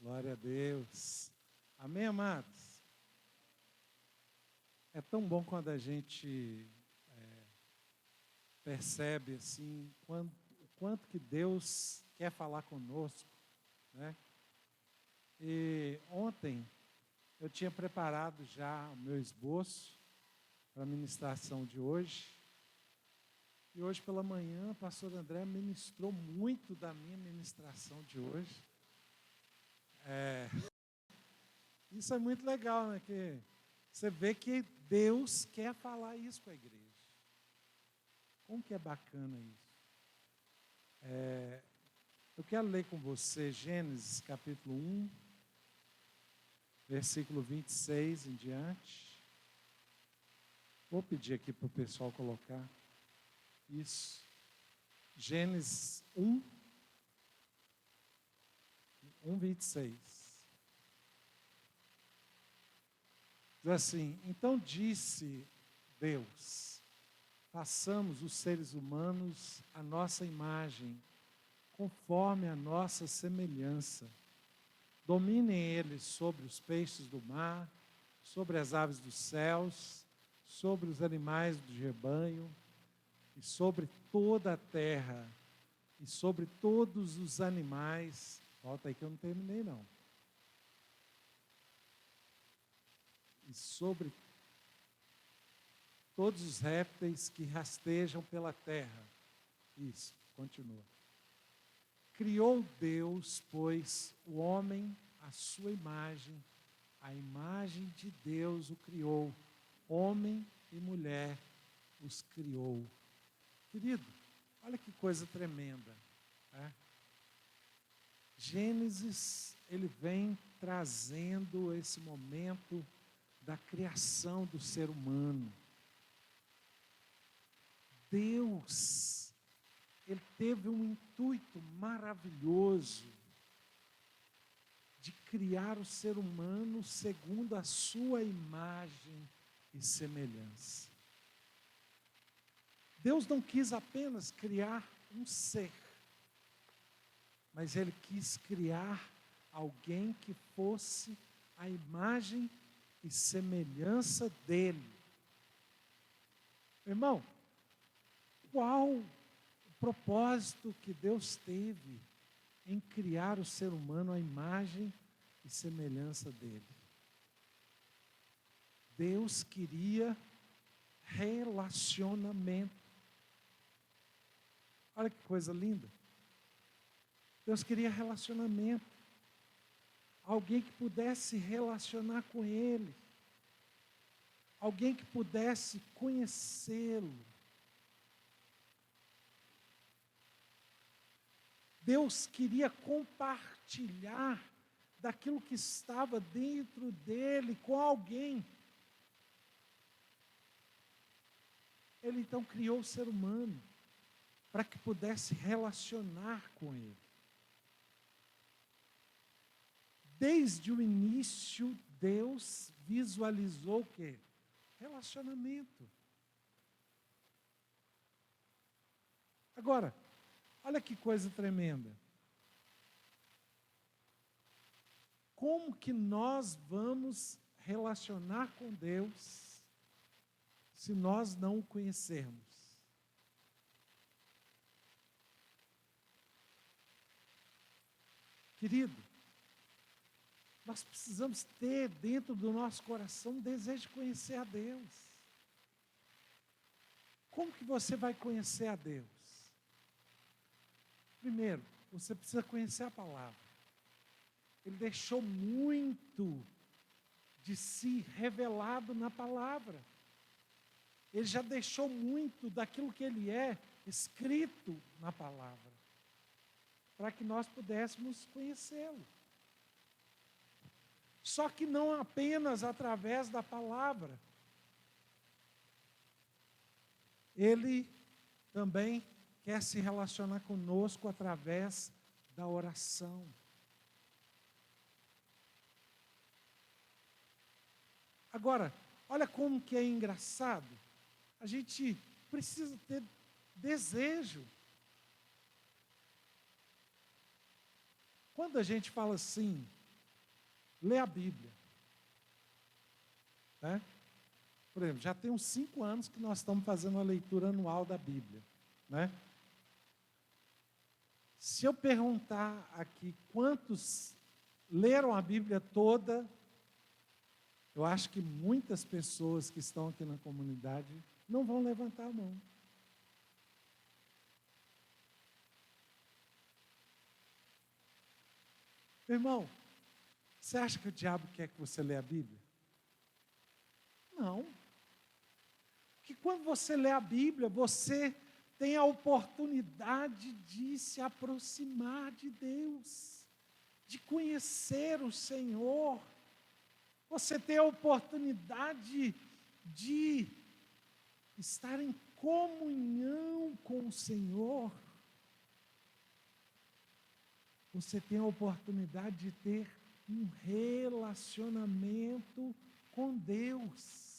Glória a Deus. Amém, amados? É tão bom quando a gente percebe assim, o quanto que Deus quer falar conosco, né? E ontem eu tinha preparado já o meu esboço para a ministração de hoje. E hoje pela manhã o pastor André ministrou muito da minha ministração de hoje. Isso é muito legal, né? Que você vê que Deus quer falar isso com a igreja. Como que é bacana isso? Eu quero ler com você Gênesis capítulo 1, versículo 26 em diante. Vou pedir aqui para o pessoal colocar isso. Gênesis 1, 26. Diz assim: então disse Deus: façamos os seres humanos à nossa imagem, conforme a nossa semelhança. Dominem eles sobre os peixes do mar, sobre as aves dos céus, sobre os animais do rebanho, e sobre toda a terra, e sobre todos os animais. Volta aí que eu não terminei não. E sobre todos os répteis que rastejam pela terra. Isso, continua. Criou Deus, pois, o homem à sua imagem, a imagem de Deus o criou, homem e mulher os criou. Querido, olha que coisa tremenda, né? Gênesis, ele vem trazendo esse momento da criação do ser humano. Deus, ele teve um intuito maravilhoso de criar o ser humano segundo a sua imagem e semelhança. Deus não quis apenas criar um ser, mas Ele quis criar alguém que fosse a imagem e semelhança dEle. Irmão, qual o propósito que Deus teve em criar o ser humano à imagem e semelhança dEle? Deus queria relacionamento. Olha que coisa linda. Deus queria relacionamento. Alguém que pudesse relacionar com Ele. Alguém que pudesse conhecê-lo. Deus queria compartilhar daquilo que estava dentro dele com alguém. Ele então criou o ser humano para que pudesse relacionar com ele. Desde o início, Deus visualizou o quê? Relacionamento. Agora, olha que coisa tremenda. Como que nós vamos relacionar com Deus se nós não o conhecermos? Querido, nós precisamos ter dentro do nosso coração um desejo de conhecer a Deus. Como que você vai conhecer a Deus? Primeiro, você precisa conhecer a palavra. Ele deixou muito de si revelado na palavra. Ele já deixou muito daquilo que ele é escrito na palavra, para que nós pudéssemos conhecê-lo. Só que não apenas através da palavra. Ele também quer se relacionar conosco através da oração. Agora, olha como que é engraçado. A gente precisa ter desejo. Quando a gente fala assim, ler a Bíblia. Né? Por exemplo, já tem uns 5 anos que nós estamos fazendo a leitura anual da Bíblia. Né? Se eu perguntar aqui quantos leram a Bíblia toda, eu acho que muitas pessoas que estão aqui na comunidade não vão levantar a mão. Irmão, você acha que o diabo quer que você lê a Bíblia? Não. Porque quando você lê a Bíblia, você tem a oportunidade de se aproximar de Deus, de conhecer o Senhor. Você tem a oportunidade de estar em comunhão com o Senhor. Você tem a oportunidade de ter um relacionamento com Deus.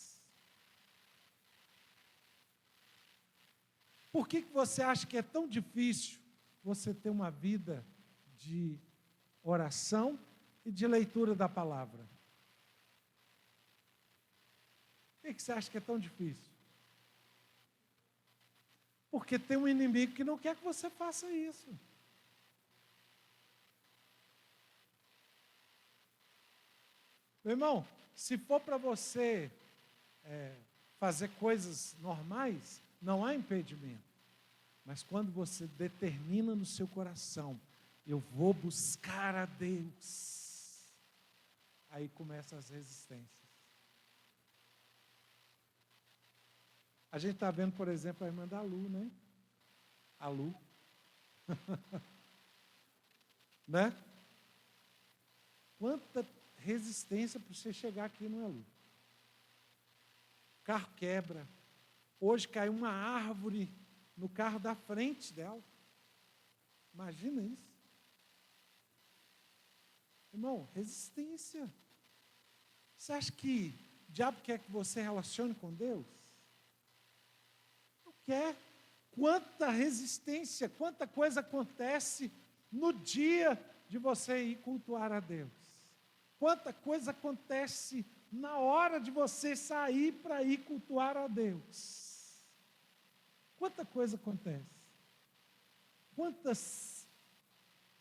Por que você acha que é tão difícil você ter uma vida de oração e de leitura da palavra? Por que você acha que é tão difícil? Porque tem um inimigo que não quer que você faça isso. Meu irmão, se for para você fazer coisas normais, não há impedimento. Mas quando você determina no seu coração, eu vou buscar a Deus, aí começam as resistências. A gente está vendo, por exemplo, a irmã da Lu, né? A Lu. Né? Quanta resistência para você chegar aqui, não é, Lu? O carro quebra. Hoje caiu uma árvore no carro da frente dela. Imagina isso. Irmão, resistência. Você acha que o diabo quer que você relacione com Deus? Não quer. Quanta resistência, quanta coisa acontece no dia de você ir cultuar a Deus. Quanta coisa acontece na hora de você sair para ir cultuar a Deus. Quanta coisa acontece. Quantas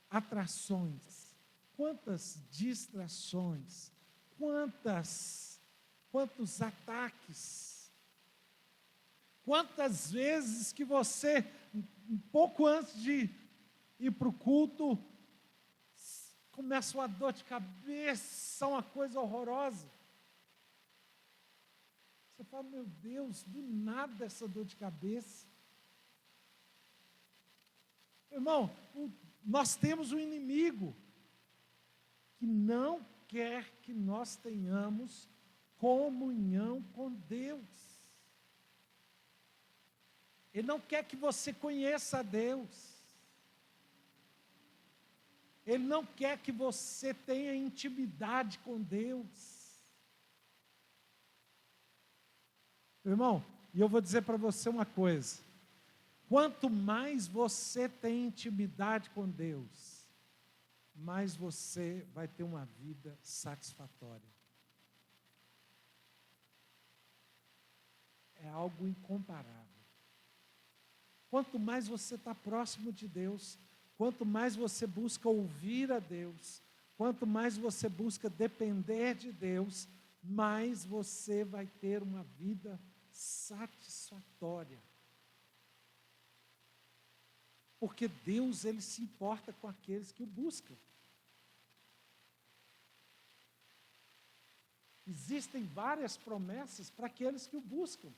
atrações, quantas distrações, quantos ataques. Quantas vezes que você, um pouco antes de ir para o culto, começa uma dor de cabeça, uma coisa horrorosa. Você fala, meu Deus, do nada essa dor de cabeça. Irmão, nós temos um inimigo que não quer que nós tenhamos comunhão com Deus. Ele não quer que você conheça a Deus. Ele não quer que você tenha intimidade com Deus. Irmão, e eu vou dizer para você uma coisa. Quanto mais você tem intimidade com Deus, mais você vai ter uma vida satisfatória. É algo incomparável. Quanto mais você está próximo de Deus, quanto mais você busca ouvir a Deus, quanto mais você busca depender de Deus, mais você vai ter uma vida satisfatória. Porque Deus, Ele se importa com aqueles que o buscam. Existem várias promessas para aqueles que o buscam.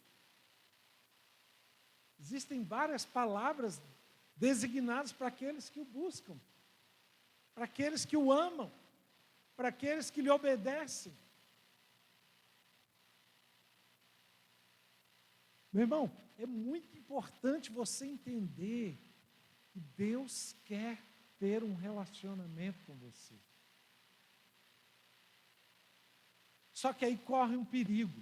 Existem várias palavras designadas para aqueles que o buscam, para aqueles que o amam, para aqueles que lhe obedecem. Meu irmão, é muito importante você entender que Deus quer ter um relacionamento com você. Só que aí corre um perigo.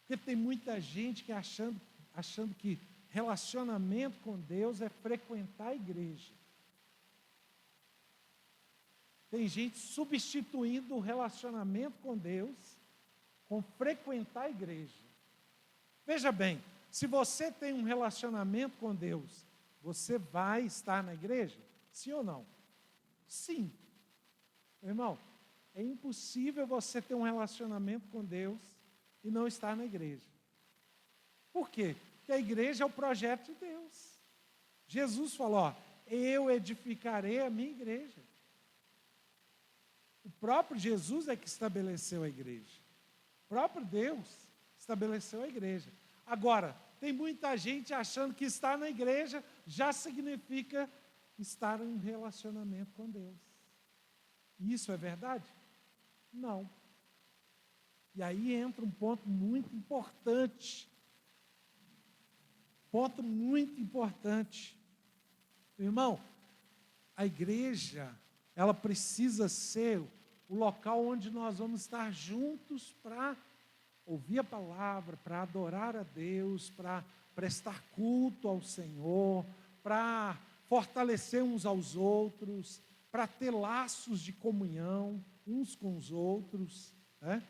Porque tem muita gente que achando que relacionamento com Deus é frequentar a igreja. Tem gente substituindo o relacionamento com Deus com frequentar a igreja. Veja bem, se você tem um relacionamento com Deus, você vai estar na igreja? Sim ou não? Sim. Meu irmão, é impossível você ter um relacionamento com Deus e não estar na igreja. Por quê? Porque a igreja é o projeto de Deus. Jesus falou, ó, eu edificarei a minha igreja. O próprio Jesus é que estabeleceu a igreja. O próprio Deus estabeleceu a igreja. Agora, tem muita gente achando que estar na igreja já significa estar em um relacionamento com Deus. Isso é verdade? Não. E aí entra um ponto muito importante. Ponto muito importante. Irmão, a igreja, ela precisa ser o local onde nós vamos estar juntos para ouvir a palavra, para adorar a Deus, para prestar culto ao Senhor, para fortalecer uns aos outros, para ter laços de comunhão uns com os outros, né?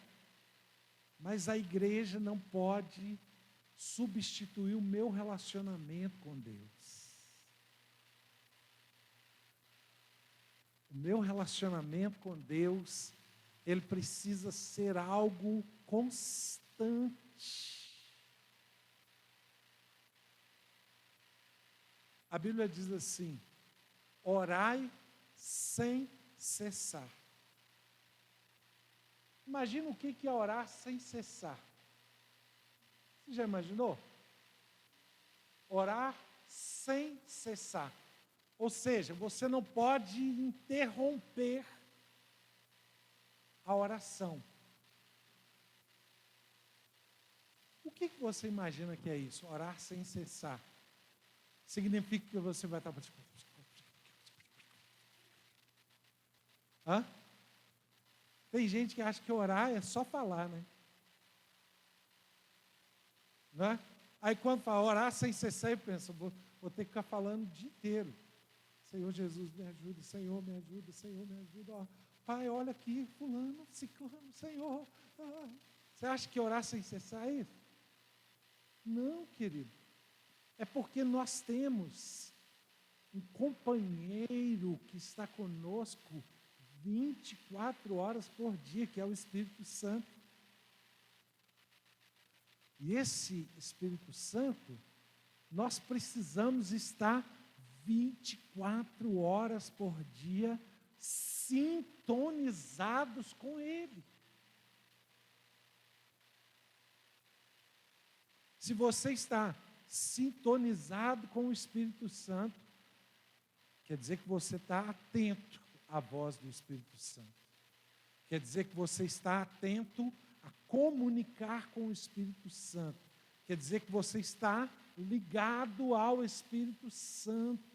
Mas a igreja não pode substituir o meu relacionamento com Deus. O meu relacionamento com Deus, ele precisa ser algo constante. A Bíblia diz assim: orai sem cessar. Imagina o que é orar sem cessar. Você já imaginou? Orar sem cessar. Ou seja, você não pode interromper a oração. O que você imagina que é isso? Orar sem cessar. Significa que você vai estar... Hã? Tem gente que acha que orar é só falar, né? Não é? Aí quando fala orar sem cessar, eu penso, vou ter que ficar falando o dia inteiro. Senhor Jesus, me ajuda, Senhor, me ajuda, Senhor, me ajuda. Ó, Pai, olha aqui, fulano, ciclano, Senhor. Você acha que orar sem cessar é isso? Não, querido. É porque nós temos um companheiro que está conosco 24 horas por dia, que é o Espírito Santo. E esse Espírito Santo, nós precisamos estar 24 horas por dia sintonizados com Ele. Se você está sintonizado com o Espírito Santo, quer dizer que você está atento à voz do Espírito Santo. Quer dizer que você está atento a comunicar com o Espírito Santo. Quer dizer que você está ligado ao Espírito Santo.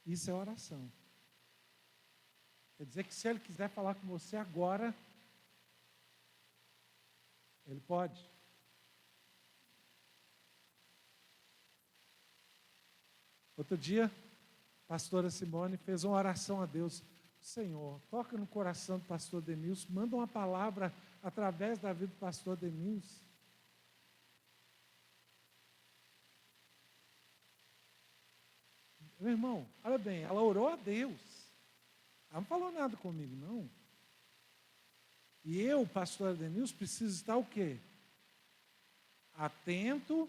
Isso é oração. Quer dizer que se Ele quiser falar com você agora, Ele pode. Outro dia, a pastora Simone fez uma oração a Deus. Senhor, toca no coração do pastor Denilson, manda uma palavra através da vida do pastor Denilson. Meu irmão, olha bem, ela orou a Deus. Ela não falou nada comigo, não. E eu, pastor Denilson, preciso estar o quê? Atento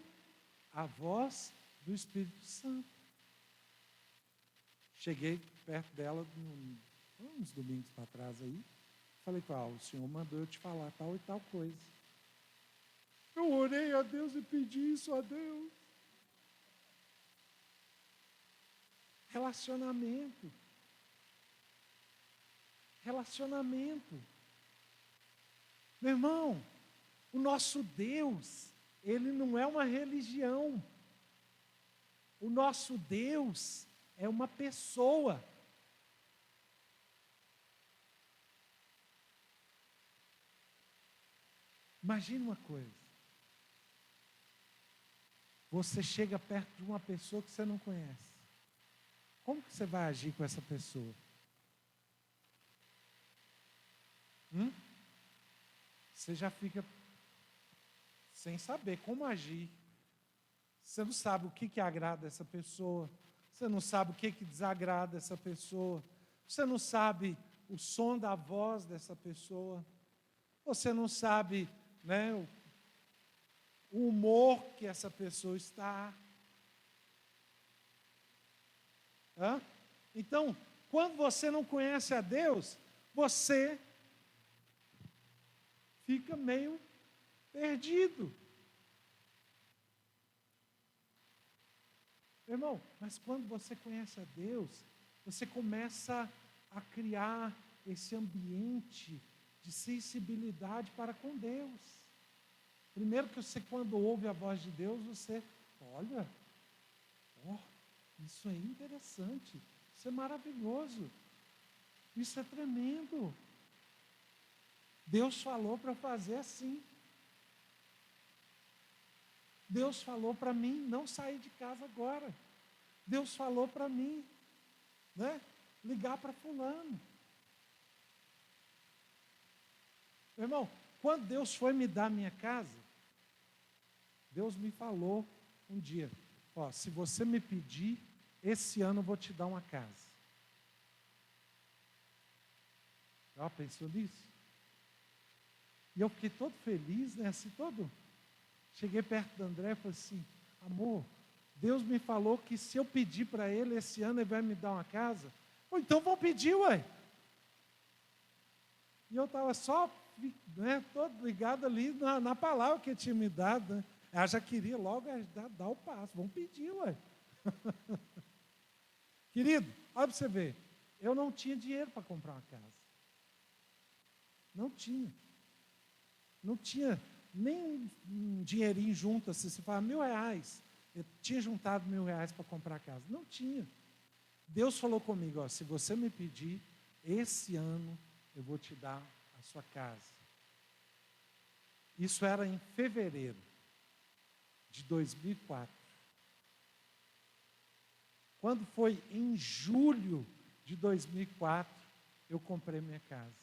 à voz do Espírito Santo. Cheguei perto dela uns domingos para trás aí. Falei com ela, o Senhor mandou eu te falar tal e tal coisa. Eu orei a Deus e pedi isso a Deus. Relacionamento. Relacionamento. Meu irmão, o nosso Deus, Ele não é uma religião. O nosso Deus é uma pessoa. Imagine uma coisa. Você chega perto de uma pessoa que você não conhece. Como que você vai agir com essa pessoa? Você já fica sem saber como agir. Você não sabe o que agrada essa pessoa. Você não sabe o que desagrada essa pessoa. Você não sabe o som da voz dessa pessoa. Você não sabe, né, o humor que essa pessoa está. Então, quando você não conhece a Deus, você fica meio perdido. Irmão, mas quando você conhece a Deus, você começa a criar esse ambiente de sensibilidade para com Deus. Primeiro que você, quando ouve a voz de Deus, você, olha, isso é interessante, isso é maravilhoso, isso é tremendo. Deus falou para fazer assim. Deus falou para mim não sair de casa agora. Deus falou para mim, né, ligar para fulano. Meu irmão, quando Deus foi me dar minha casa, Deus me falou um dia, se você me pedir, esse ano eu vou te dar uma casa. Já pensou nisso? E eu fiquei todo feliz, né, assim, todo... Cheguei perto do André e falei assim, amor, Deus me falou que se eu pedir para Ele, esse ano Ele vai me dar uma casa. Ou então vão pedir, ué. E eu estava só, né, todo ligado ali na palavra que Ele tinha me dado. Né? Ela já queria logo dar o passo, vão pedir, ué. Querido, olha para você ver, eu não tinha dinheiro para comprar uma casa. Não tinha. Não tinha nem um dinheirinho junto, assim, você fala R$1.000. Eu tinha juntado R$1.000 para comprar a casa. Não tinha. Deus falou comigo, se você me pedir, esse ano eu vou te dar a sua casa. Isso era em fevereiro de 2004. Quando foi em julho de 2004, eu comprei minha casa.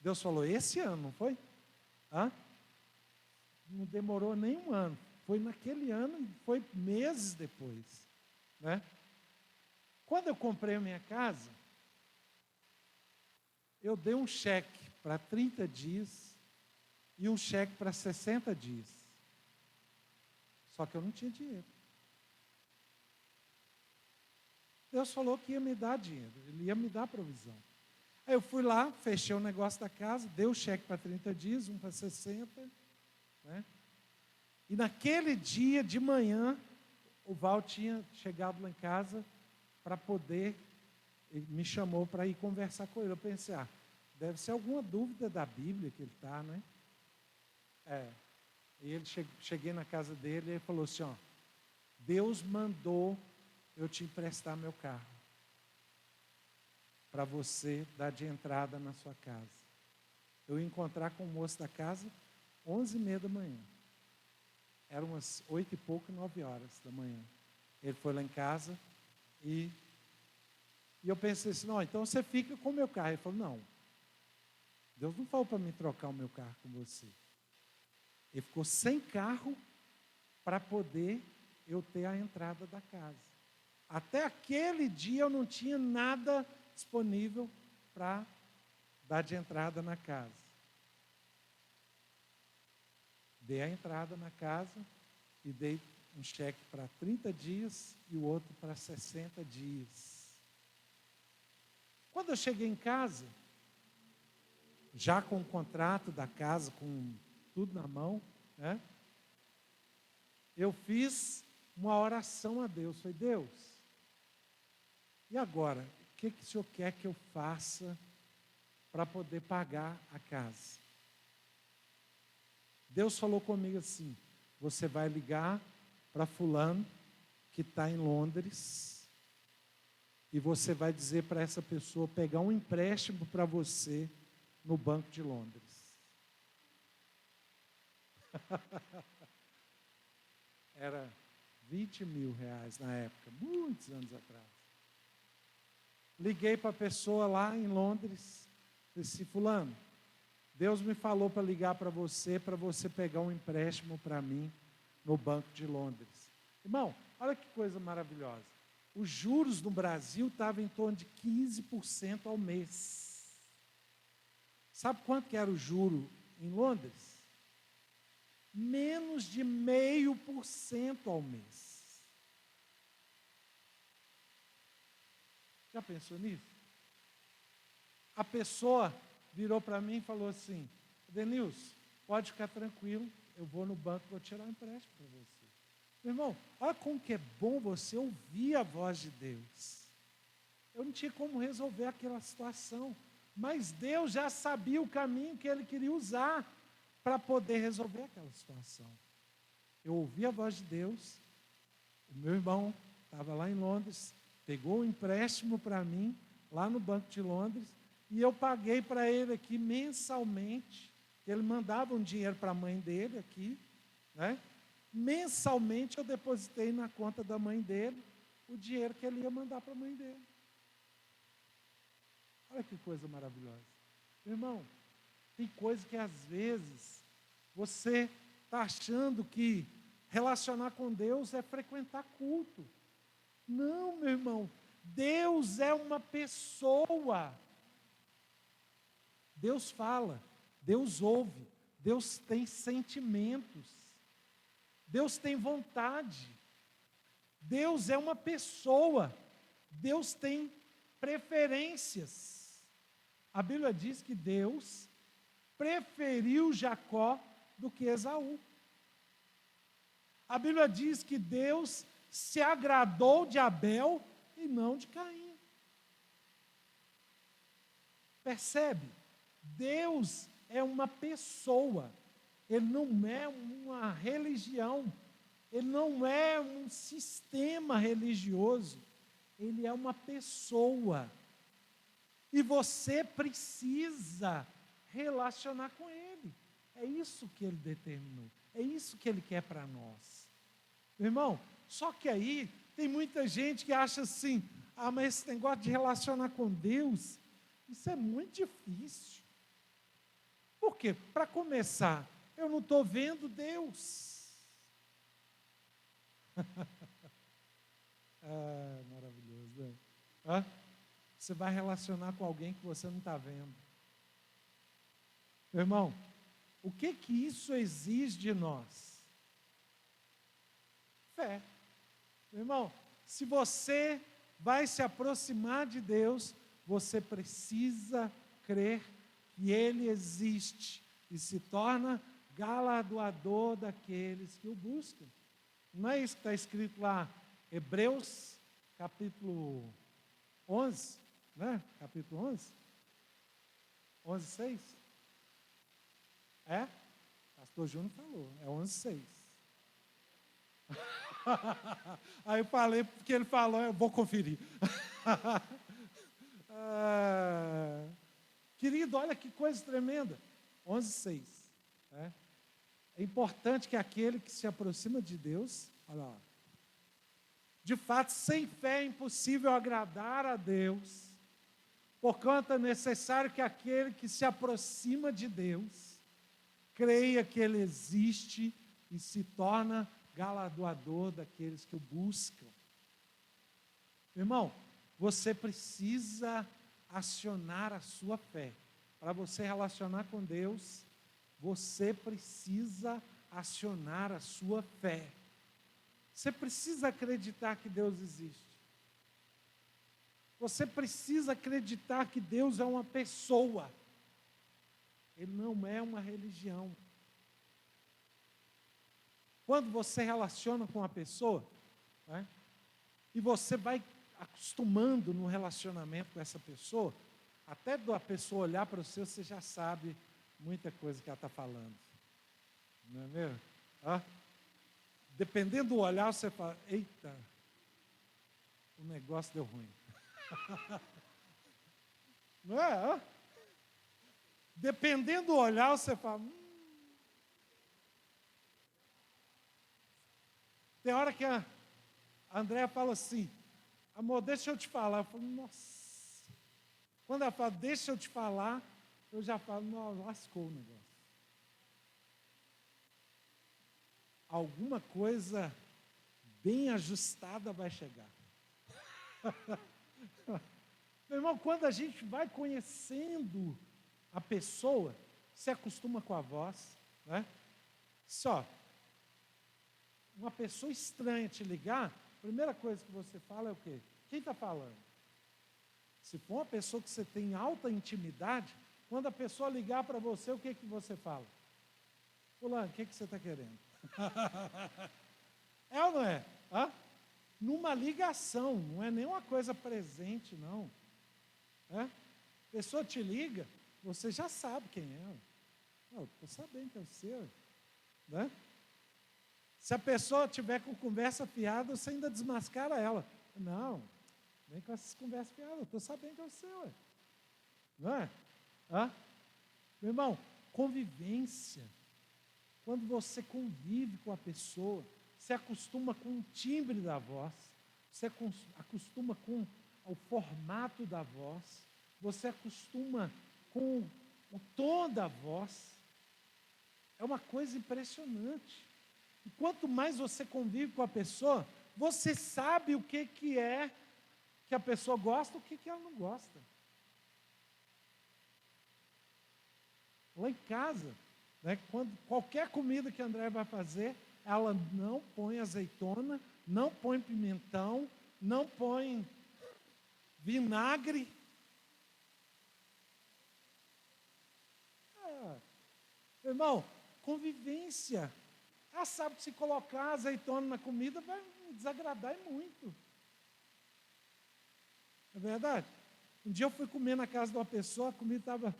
Deus falou, esse ano, não foi? Não demorou nem um ano. Foi naquele ano, foi meses depois. Né? Quando eu comprei a minha casa, eu dei um cheque para 30 dias e um cheque para 60 dias. Só que eu não tinha dinheiro. Deus falou que ia me dar dinheiro, Ele ia me dar provisão. Aí eu fui lá, fechei o negócio da casa, dei o cheque para 30 dias, um para 60. Né? E naquele dia de manhã, o Val tinha chegado lá em casa para poder, ele me chamou para ir conversar com ele. Eu pensei, deve ser alguma dúvida da Bíblia que ele está, né? E ele cheguei na casa dele e ele falou assim, Deus mandou eu te emprestar meu carro para você dar de entrada na sua casa. Eu ia encontrar com o moço da casa 11h30 da manhã. Eram umas 8 e pouco, 9 horas da manhã. Ele foi lá em casa e eu pensei assim, não, então você fica com o meu carro. Ele falou, não, Deus não falou para mim trocar o meu carro com você. Ele ficou sem carro para poder eu ter a entrada da casa. Até aquele dia eu não tinha nada disponível para dar de entrada na casa. Dei a entrada na casa e dei um cheque para 30 dias e o outro para 60 dias. Quando eu cheguei em casa, já com o contrato da casa, com tudo na mão, né? Eu fiz uma oração a Deus. Falei, Deus, e agora? O que o Senhor quer que eu faça para poder pagar a casa? Deus falou comigo assim, você vai ligar para fulano que está em Londres e você vai dizer para essa pessoa pegar um empréstimo para você no Banco de Londres. Era R$20.000 na época, muitos anos atrás. Liguei para a pessoa lá em Londres, Falei assim, fulano, Deus me falou para ligar para você pegar um empréstimo para mim no Banco de Londres. Irmão, olha que coisa maravilhosa. Os juros no Brasil estavam em torno de 15% ao mês. Sabe quanto que era o juro em Londres? Menos de 0,5% ao mês. Já pensou nisso? A pessoa virou para mim e falou assim, Denilson, pode ficar tranquilo, eu vou no banco e vou tirar um empréstimo para você. Meu irmão, olha como que é bom você ouvir a voz de Deus. Eu não tinha como resolver aquela situação, mas Deus já sabia o caminho que Ele queria usar para poder resolver aquela situação. Eu ouvi a voz de Deus, o meu irmão estava lá em Londres, pegou um empréstimo para mim, lá no Banco de Londres, e eu paguei para ele aqui mensalmente, ele mandava um dinheiro para a mãe dele aqui, né? Mensalmente eu depositei na conta da mãe dele o dinheiro que ele ia mandar para a mãe dele. Olha que coisa maravilhosa. Irmão, tem coisa que às vezes você está achando que relacionar com Deus é frequentar culto. Não, meu irmão, Deus é uma pessoa. Deus fala, Deus ouve, Deus tem sentimentos, Deus tem vontade, Deus é uma pessoa, Deus tem preferências. A Bíblia diz que Deus preferiu Jacó do que Esaú. A Bíblia diz que Deus se agradou de Abel e não de Caim. Percebe? Deus é uma pessoa, Ele não é uma religião, Ele não é um sistema religioso, Ele é uma pessoa. E você precisa relacionar com Ele. É isso que Ele determinou, é isso que Ele quer para nós. Meu irmão, só que aí tem muita gente que acha assim, mas esse negócio de relacionar com Deus, isso é muito difícil. Por quê? Para começar, eu não estou vendo Deus. Maravilhoso, né? Você vai relacionar com alguém que você não está vendo. Meu irmão, o que isso exige de nós? Fé. Meu irmão, se você vai se aproximar de Deus, você precisa crer que Ele existe e se torna galardoador daqueles que o buscam. Não é isso que está escrito lá, Hebreus, capítulo 11, né? Capítulo 11? 11, 6? É? Pastor Júnior falou, é 11, 6. Aí eu falei, porque ele falou, eu vou conferir. Querido, olha que coisa tremenda. 11:6. Né? É importante que aquele que se aproxima de Deus, olha lá, de fato, sem fé é impossível agradar a Deus, porquanto é necessário que aquele que se aproxima de Deus, creia que Ele existe e se torna galardoador daqueles que o buscam. Irmão, você precisa acionar a sua fé. Para você relacionar com Deus, você precisa acionar a sua fé. Você precisa acreditar que Deus existe. Você precisa acreditar que Deus é uma pessoa. Ele não é uma religião. Quando você relaciona com uma pessoa, né, e você vai acostumando no relacionamento com essa pessoa, até a pessoa olhar para você, você já sabe muita coisa que ela está falando. Não é mesmo? Dependendo do olhar, você fala, eita, o negócio deu ruim. Não é? Dependendo do olhar, você fala, Tem hora que a Andréa fala assim, amor, deixa eu te falar. Eu falo, nossa. Quando ela fala, deixa eu te falar, eu já falo, não, lascou o negócio. Alguma coisa bem ajustada vai chegar. Meu irmão, quando a gente vai conhecendo a pessoa, se acostuma com a voz, né? Só, uma pessoa estranha te ligar, a primeira coisa que você fala é o quê? Quem está falando? Se for uma pessoa que você tem alta intimidade, quando a pessoa ligar para você, o que você fala? Fulano, o que você está querendo? É ou não é? Hã? Numa ligação, não é nenhuma coisa presente, não. É? A pessoa te liga, você já sabe quem é. Não, estou sabendo que é o seu. Né? Se a pessoa tiver com conversa fiada, você ainda desmascara ela. Não, nem com essas conversas fiadas, eu estou sabendo que é o seu. Não é? Hã? Meu irmão, convivência. Quando você convive com a pessoa, você acostuma com o timbre da voz, você acostuma com o formato da voz, você acostuma com o tom da voz. É uma coisa impressionante. E quanto mais você convive com a pessoa, você sabe o que é que a pessoa gosta, o que ela não gosta. Lá em casa, né, quando qualquer comida que a André vai fazer, ela não põe azeitona, não põe pimentão, não põe vinagre. Irmão, convivência. Ela sabe que se colocar azeitona na comida vai me desagradar muito. É verdade? Um dia eu fui comer na casa de uma pessoa, a comida estava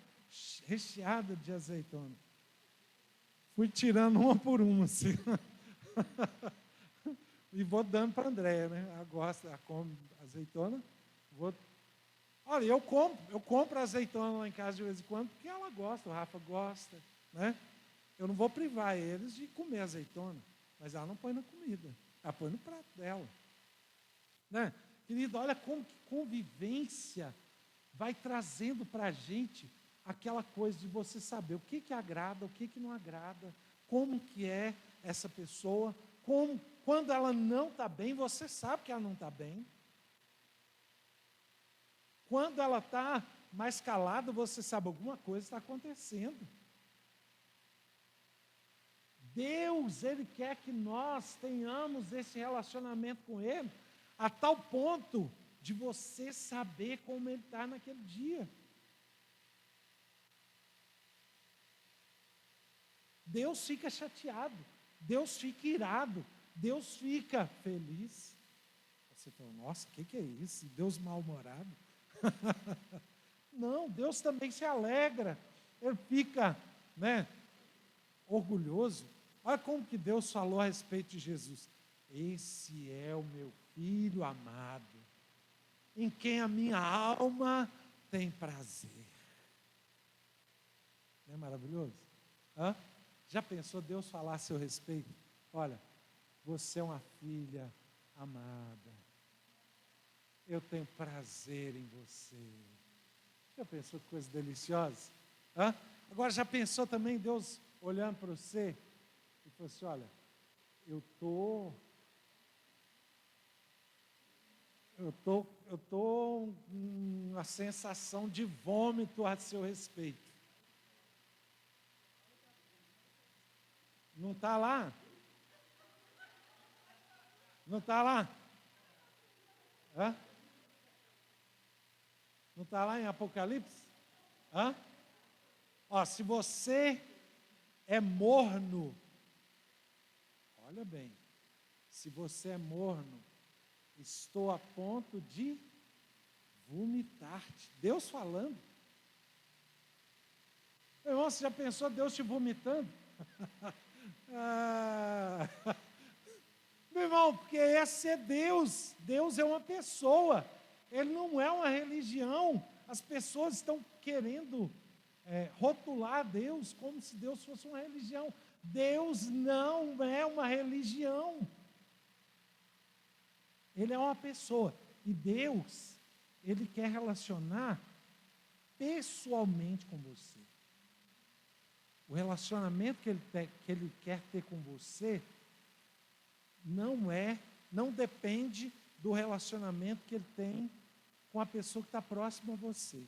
recheada de azeitona. Fui tirando uma por uma, assim. E vou dando para a Andréia, né? Ela gosta, ela come azeitona. Olha, eu compro azeitona lá em casa de vez em quando, porque ela gosta, o Rafa gosta, né? Eu não vou privar eles de comer azeitona, mas ela não põe na comida, ela põe no prato dela. Né? Querido, olha como que convivência vai trazendo para a gente aquela coisa de você saber o que agrada, o que não agrada, como que é essa pessoa, quando ela não está bem, você sabe que ela não está bem. Quando ela está mais calada, você sabe alguma coisa está acontecendo. Deus, Ele quer que nós tenhamos esse relacionamento com Ele, a tal ponto de você saber como Ele está naquele dia. Deus fica chateado, Deus fica irado, Deus fica feliz. Você fala, nossa, o que é isso? Deus mal-humorado? Não, Deus também se alegra, Ele fica, né, orgulhoso. Olha como que Deus falou a respeito de Jesus. Esse é o meu filho amado, em quem a minha alma tem prazer. Não é maravilhoso? Hã? Já pensou Deus falar a seu respeito? Olha, você é uma filha amada. Eu tenho prazer em você. Já pensou que coisa deliciosa? Hã? Agora já pensou também Deus olhando para você e falou assim, olha, eu tô uma sensação de vômito a seu respeito. Não está lá? Não está lá? Hã? Não está lá em Apocalipse? Hã? Ó, se você é morno, olha bem, se você é morno, estou a ponto de vomitar-te. Deus falando. Meu irmão, você já pensou Deus te vomitando? Meu irmão, porque esse é Deus. Deus é uma pessoa. Ele não é uma religião. As pessoas estão querendo rotular Deus como se Deus fosse uma religião. Deus não é uma religião. Ele é uma pessoa. E Deus, Ele quer relacionar pessoalmente com você. O relacionamento que ele quer ter com você não depende do relacionamento que ele tem com a pessoa que está próxima a você.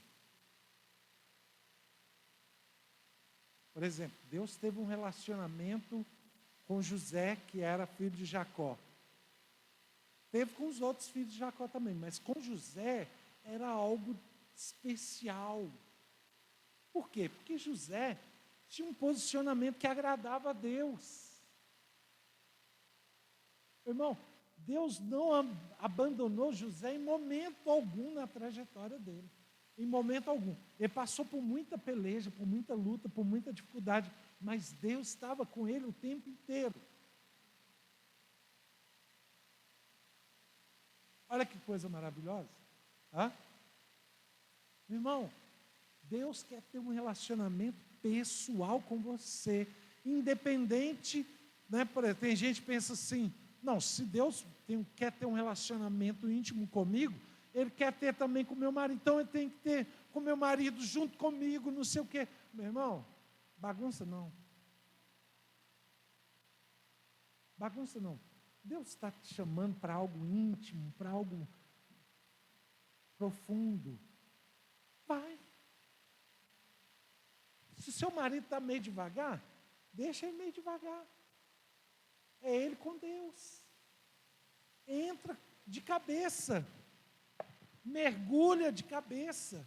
Por exemplo, Deus teve um relacionamento com José, que era filho de Jacó. Teve com os outros filhos de Jacó também, mas com José era algo especial. Por quê? Porque José tinha um posicionamento que agradava a Deus. Irmão, Deus não abandonou José em momento algum na trajetória dele. Em momento algum. Ele passou por muita peleja, por muita luta, por muita dificuldade, mas Deus estava com ele o tempo inteiro. Olha que coisa maravilhosa. Irmão, Deus quer ter um relacionamento pessoal com você, independente, né? Por exemplo, tem gente que pensa assim, não, se Deus quer ter um relacionamento íntimo comigo, Ele quer ter também com meu marido, então Ele tem que ter com meu marido junto comigo, não sei o quê. Meu irmão, bagunça não. Bagunça não. Deus está te chamando para algo íntimo, para algo profundo. Vai. Se o seu marido está meio devagar, deixa ele meio devagar. É ele com Deus. Entra de cabeça. Mergulha de cabeça.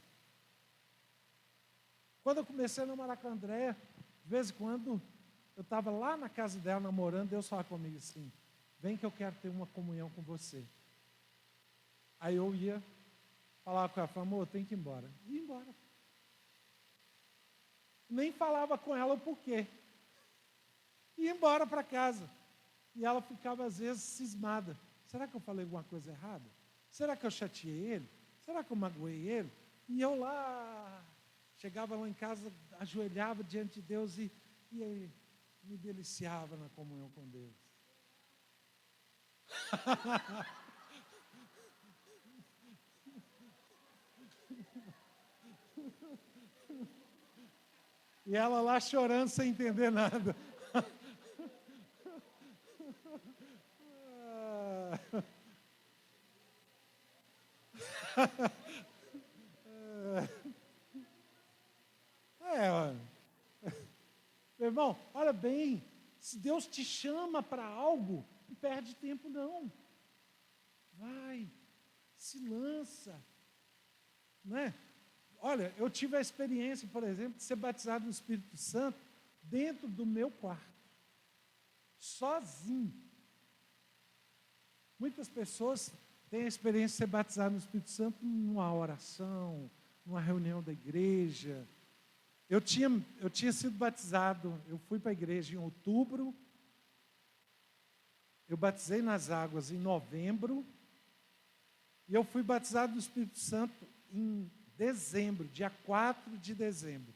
Quando eu comecei a namorar com a Andréia, de vez em quando, eu estava lá na casa dela namorando, Deus falava comigo assim, vem que eu quero ter uma comunhão com você. Aí eu ia falar com ela, falava, amor, eu tenho que ir embora. E ia embora. Nem falava com ela o porquê. Ia embora para casa. E ela ficava às vezes cismada. Será que eu falei alguma coisa errada? Será que eu chateei ele? Será que eu magoei ele? E eu lá, chegava lá em casa, ajoelhava diante de Deus e aí, me deliciava na comunhão com Deus. E ela lá chorando sem entender nada. Olha. Meu irmão, olha bem, se Deus te chama para algo, não perde tempo não. Vai, se lança. Não é? Olha, eu tive a experiência, por exemplo, de ser batizado no Espírito Santo dentro do meu quarto. Sozinho. Muitas pessoas têm a experiência de ser batizado no Espírito Santo numa oração, numa reunião da igreja. Eu tinha sido batizado, eu fui para a igreja em outubro, eu batizei nas águas em novembro, e eu fui batizado no Espírito Santo em dezembro, dia 4 de dezembro.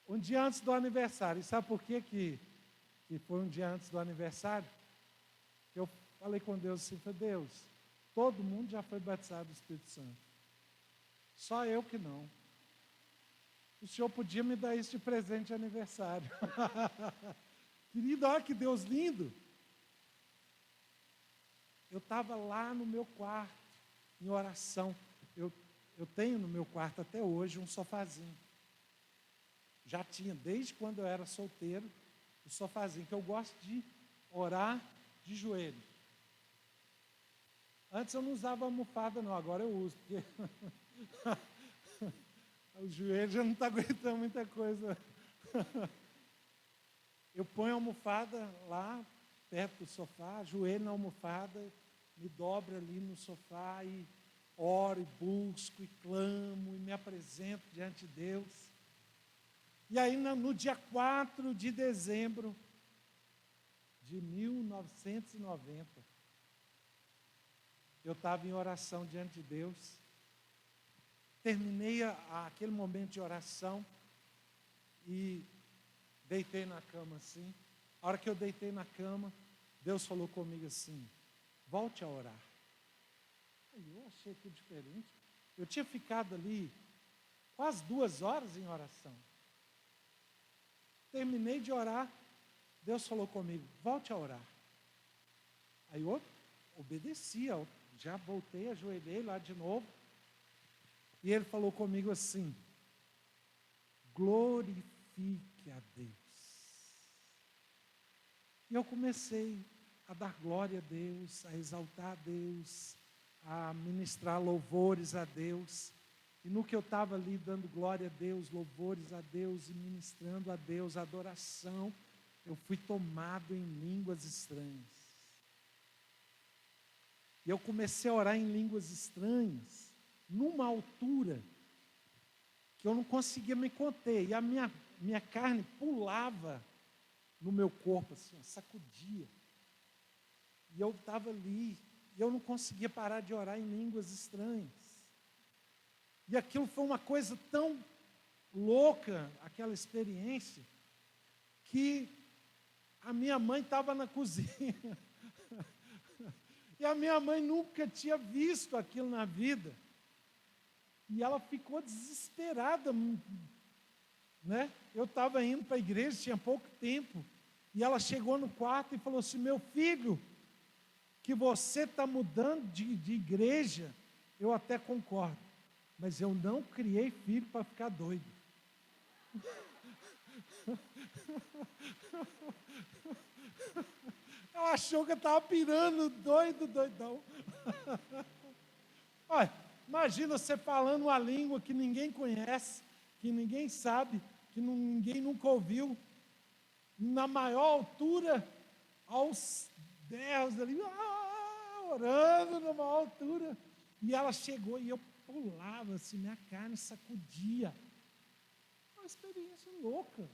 Um dia antes do aniversário. E sabe por que foi um dia antes do aniversário? Eu falei com Deus assim, falei, Deus, todo mundo já foi batizado do Espírito Santo. Só eu que não. O Senhor podia me dar isso de presente de aniversário. Querido, olha que Deus lindo. Eu estava lá no meu quarto, em oração. Eu tenho no meu quarto até hoje um sofazinho. Já tinha, desde quando eu era solteiro, o sofazinho, que eu gosto de orar de joelho. Antes eu não usava almofada não, agora eu uso, porque o joelho já não está aguentando muita coisa. Eu ponho a almofada lá, perto do sofá, joelho na almofada, me dobro ali no sofá e oro e busco e clamo e me apresento diante de Deus. E aí no dia 4 de dezembro de 1990, eu estava em oração diante de Deus, terminei aquele momento de oração e deitei na cama assim. A hora que eu deitei na cama, Deus falou comigo assim, volte a orar. Aí eu achei aquilo diferente. Eu tinha ficado ali quase 2 horas em oração. Terminei de orar, Deus falou comigo, volte a orar. Aí eu obedeci, eu já voltei, ajoelhei lá de novo. E ele falou comigo assim, glorifique a Deus. E eu comecei a dar glória a Deus, a exaltar a Deus, a ministrar louvores a Deus. E no que eu estava ali dando glória a Deus, louvores a Deus e ministrando a Deus, adoração, eu fui tomado em línguas estranhas. E eu comecei a orar em línguas estranhas, numa altura que eu não conseguia me conter. E a minha carne pulava no meu corpo, assim, sacudia. E eu estava ali, e eu não conseguia parar de orar em línguas estranhas. E aquilo foi uma coisa tão louca, aquela experiência, que a minha mãe estava na cozinha. E a minha mãe nunca tinha visto aquilo na vida. E ela ficou desesperada, né? Eu estava indo para a igreja, tinha pouco tempo. E ela chegou no quarto e falou assim, meu filho, que você está mudando de igreja, eu até concordo. Mas eu não criei filho para ficar doido. Ela achou que eu estava pirando, doidão. Olha, imagina você falando uma língua que ninguém conhece, que ninguém sabe, que ninguém nunca ouviu, na maior altura, aos berros ali, orando na maior altura. E ela chegou e eu pulava assim, minha carne sacudia. Uma experiência louca.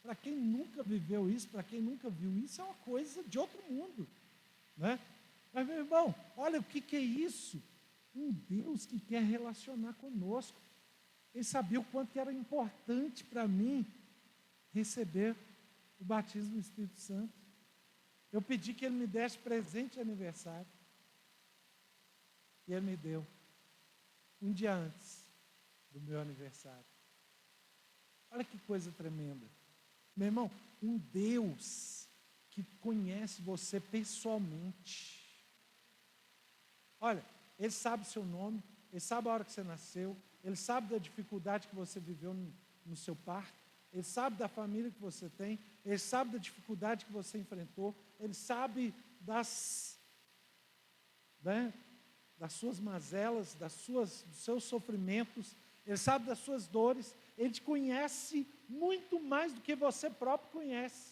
Para quem nunca viveu isso, para quem nunca viu isso, é uma coisa de outro mundo, né? Mas, meu irmão, olha o que é isso? Um Deus que quer relacionar conosco. Ele sabia o quanto era importante para mim receber o batismo do Espírito Santo. Eu pedi que ele me desse presente de aniversário. E ele me deu. Um dia antes do meu aniversário. Olha que coisa tremenda. Meu irmão, um Deus que conhece você pessoalmente. Olha, Ele sabe o seu nome, Ele sabe a hora que você nasceu, Ele sabe da dificuldade que você viveu no seu parto, Ele sabe da família que você tem, Ele sabe da dificuldade que você enfrentou, Ele sabe das suas mazelas, dos seus sofrimentos, Ele sabe das suas dores, Ele te conhece muito mais do que você próprio conhece.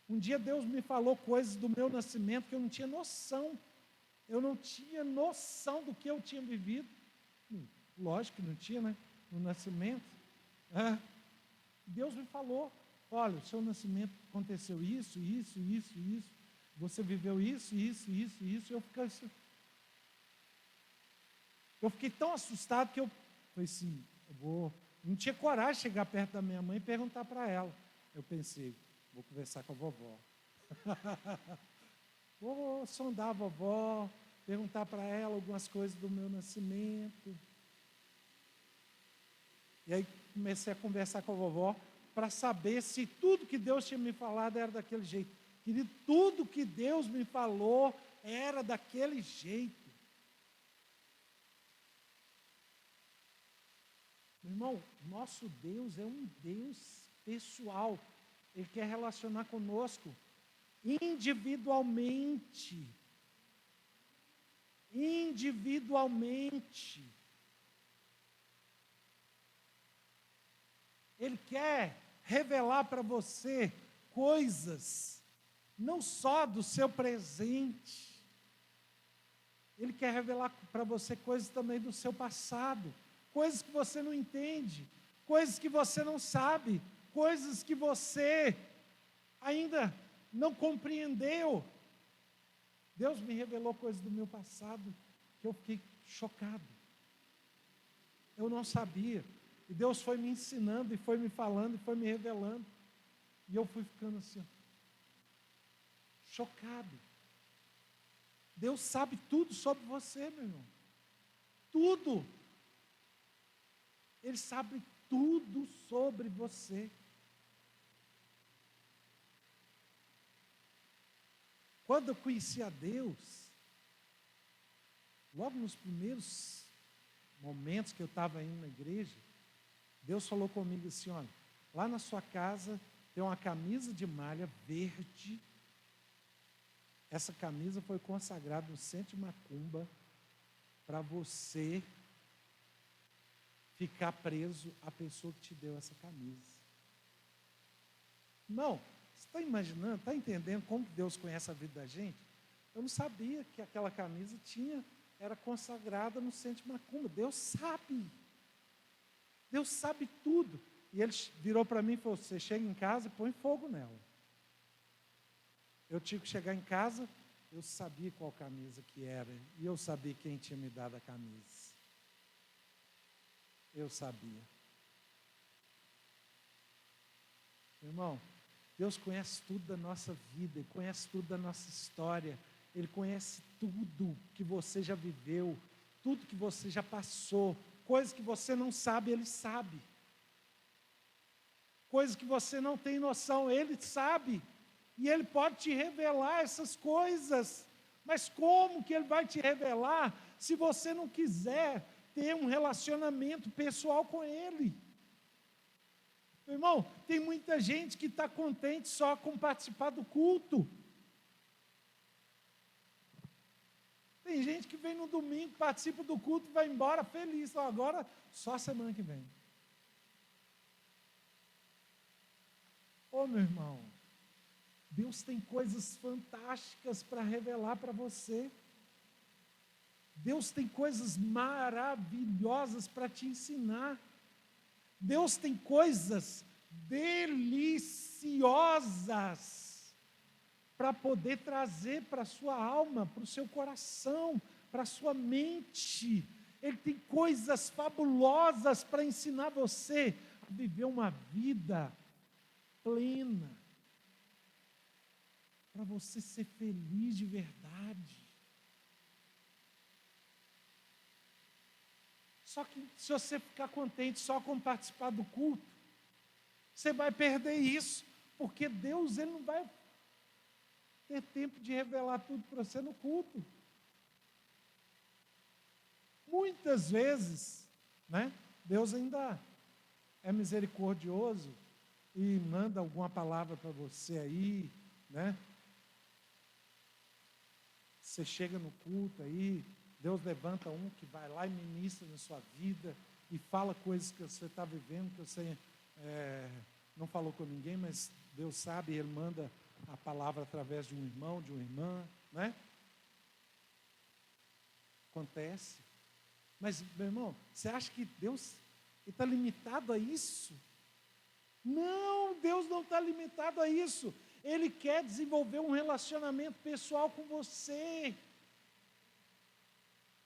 Um dia Deus me falou coisas do meu nascimento que eu não tinha noção. Eu não tinha noção do que eu tinha vivido. Lógico que não tinha, né? No nascimento. Deus me falou, olha, o seu nascimento aconteceu isso. Você viveu isso. Eu fiquei tão assustado que eu falei assim, não tinha coragem de chegar perto da minha mãe e perguntar para ela. Eu pensei, vou conversar com a vovó. Vou sondar a vovó, perguntar para ela algumas coisas do meu nascimento. E aí comecei a conversar com a vovó para saber se tudo que Deus tinha me falado era daquele jeito. Querido, tudo que Deus me falou era daquele jeito. Meu irmão, nosso Deus é um Deus pessoal. Ele quer relacionar conosco individualmente. Ele quer revelar para você coisas, não só do seu presente. Ele quer revelar para você coisas também do seu passado. Coisas que você não entende, coisas que você não sabe, coisas que você ainda não compreendeu. Deus me revelou coisas do meu passado que eu fiquei chocado. Eu não sabia. E Deus foi me ensinando, e foi me falando, e foi me revelando. E eu fui ficando assim, chocado. Deus sabe tudo sobre você, meu irmão. Tudo. Ele sabe tudo sobre você. Quando eu conheci a Deus, logo nos primeiros momentos que eu estava indo na igreja, Deus falou comigo assim, olha, lá na sua casa tem uma camisa de malha verde. Essa camisa foi consagrada no centro de Macumba para você ficar preso à pessoa que te deu essa camisa. Não, você está imaginando, está entendendo como que Deus conhece a vida da gente? Eu não sabia que aquela camisa era consagrada no centro de Macumba. Deus sabe tudo. E ele virou para mim e falou, você chega em casa e põe fogo nela. Eu tive que chegar em casa, eu sabia qual camisa que era, e eu sabia quem tinha me dado a camisa. Eu sabia. Irmão, Deus conhece tudo da nossa vida, Ele conhece tudo da nossa história, Ele conhece tudo que você já viveu, tudo que você já passou, coisas que você não sabe, Ele sabe. Coisas que você não tem noção, Ele sabe. E Ele pode te revelar essas coisas. Mas como que Ele vai te revelar se você não quiser ter um relacionamento pessoal com Ele? Meu irmão, tem muita gente que está contente só com participar do culto. Tem gente que vem no domingo, participa do culto e vai embora feliz. Então, agora, só semana que vem. Ô, meu irmão, Deus tem coisas fantásticas para revelar para você. Deus tem coisas maravilhosas para te ensinar. Deus tem coisas deliciosas para poder trazer para a sua alma, para o seu coração, para a sua mente. Ele tem coisas fabulosas para ensinar você a viver uma vida plena, para você ser feliz de verdade. Só que se você ficar contente só com participar do culto, você vai perder isso, porque Deus Ele não vai ter tempo de revelar tudo para você no culto. Muitas vezes, né, Deus ainda é misericordioso e manda alguma palavra para você aí, né? Você chega no culto aí, Deus levanta um que vai lá e ministra na sua vida e fala coisas que você está vivendo, que você não falou com ninguém, mas Deus sabe, Ele manda a palavra através de um irmão, de uma irmã, né? Acontece. Mas, meu irmão, você acha que Deus está limitado a isso? Não, Deus não está limitado a isso. Ele quer desenvolver um relacionamento pessoal com você.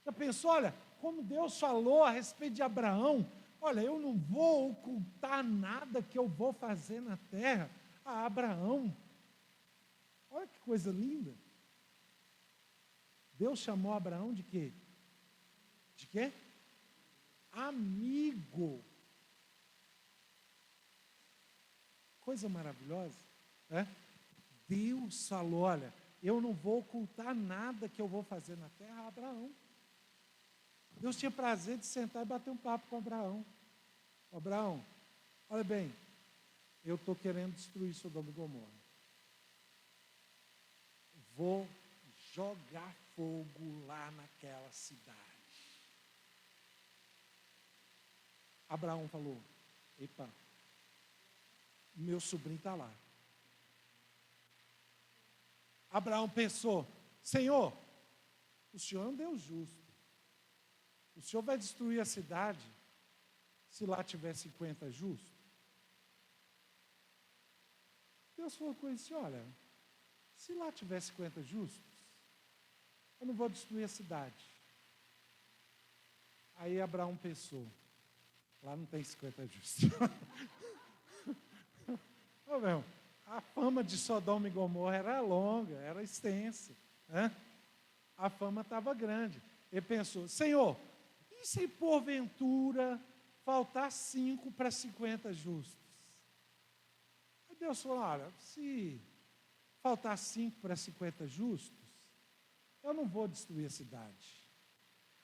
Já pensou, olha, como Deus falou a respeito de Abraão, olha, eu não vou ocultar nada que eu vou fazer na terra a Abraão. Olha que coisa linda. Deus chamou Abraão de quê? De quê? Amigo. Coisa maravilhosa, né? Deus falou, olha, eu não vou ocultar nada que eu vou fazer na terra a Abraão. Deus tinha prazer de sentar e bater um papo com Abraão. Abraão, olha bem, eu estou querendo destruir Sodoma e Gomorra. Vou jogar fogo lá naquela cidade. Abraão falou, epa, meu sobrinho está lá. Abraão pensou, Senhor, o Senhor é um Deus justo. O Senhor vai destruir a cidade se lá tiver 50 justos? Deus falou com ele assim, olha, se lá tiver 50 justos, eu não vou destruir a cidade. Aí Abraão pensou, lá não tem 50 justos. Ô, meu, A fama de Sodoma e Gomorra era longa, era extensa, né? A fama estava grande. Ele pensou, Senhor, e se porventura faltar 5 para 50 justos? Aí Deus falou, olha, se faltar 5 para 50 justos, eu não vou destruir a cidade.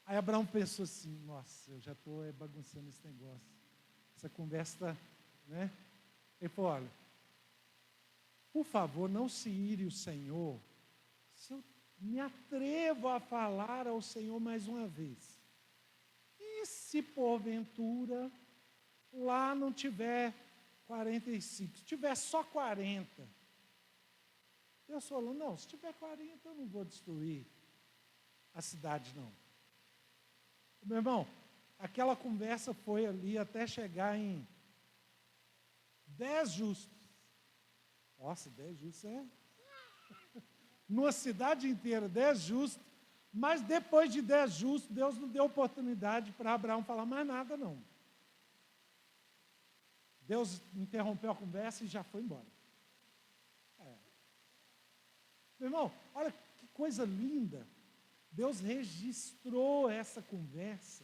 Aí Abraão pensou assim, nossa, eu já estou bagunçando esse negócio. Essa conversa, né? Ele falou, olha, por favor, não se ire o Senhor, se eu me atrevo a falar ao Senhor mais uma vez. E se porventura lá não tiver 45, se tiver só 40, Deus falou, não, se tiver 40 eu não vou destruir a cidade não. Meu irmão, aquela conversa foi ali até chegar em 10 justos. Nossa, 10 justos é... Numa cidade inteira, 10 justos, mas depois de 10 justos, Deus não deu oportunidade para Abraão falar mais nada, não. Deus interrompeu a conversa e já foi embora. Meu irmão, olha que coisa linda. Deus registrou essa conversa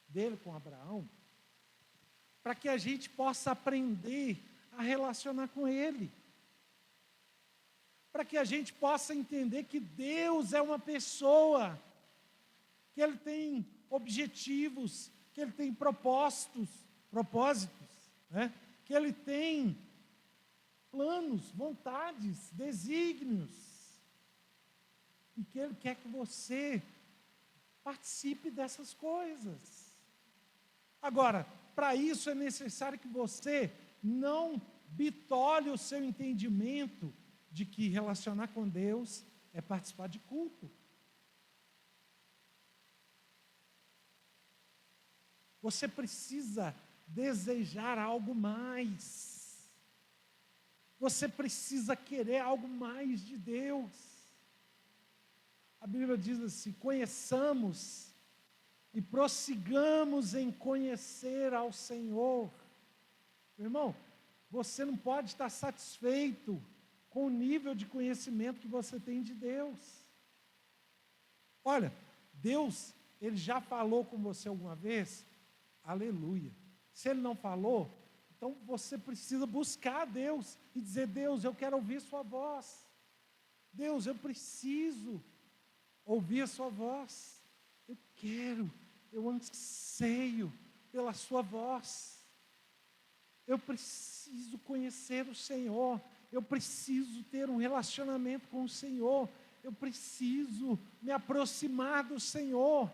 dele com Abraão, para que a gente possa aprender a relacionar com ele. Para que a gente possa entender que Deus é uma pessoa, que Ele tem objetivos, que Ele tem propósitos, né? Que Ele tem planos, vontades, desígnios, e que Ele quer que você participe dessas coisas. Agora, para isso é necessário que você não bitole o seu entendimento de que relacionar com Deus é participar de culto. Você precisa desejar algo mais. Você precisa querer algo mais de Deus. A Bíblia diz assim, conheçamos e prossigamos em conhecer ao Senhor. Meu irmão, você não pode estar satisfeito com o nível de conhecimento que você tem de Deus. Olha, Deus, Ele já falou com você alguma vez? Aleluia. Se Ele não falou, então você precisa buscar a Deus e dizer, Deus, eu quero ouvir sua voz. Deus, eu preciso ouvir a sua voz. Eu anseio pela sua voz. Eu preciso conhecer o Senhor. Eu preciso ter um relacionamento com o Senhor. Eu preciso me aproximar do Senhor.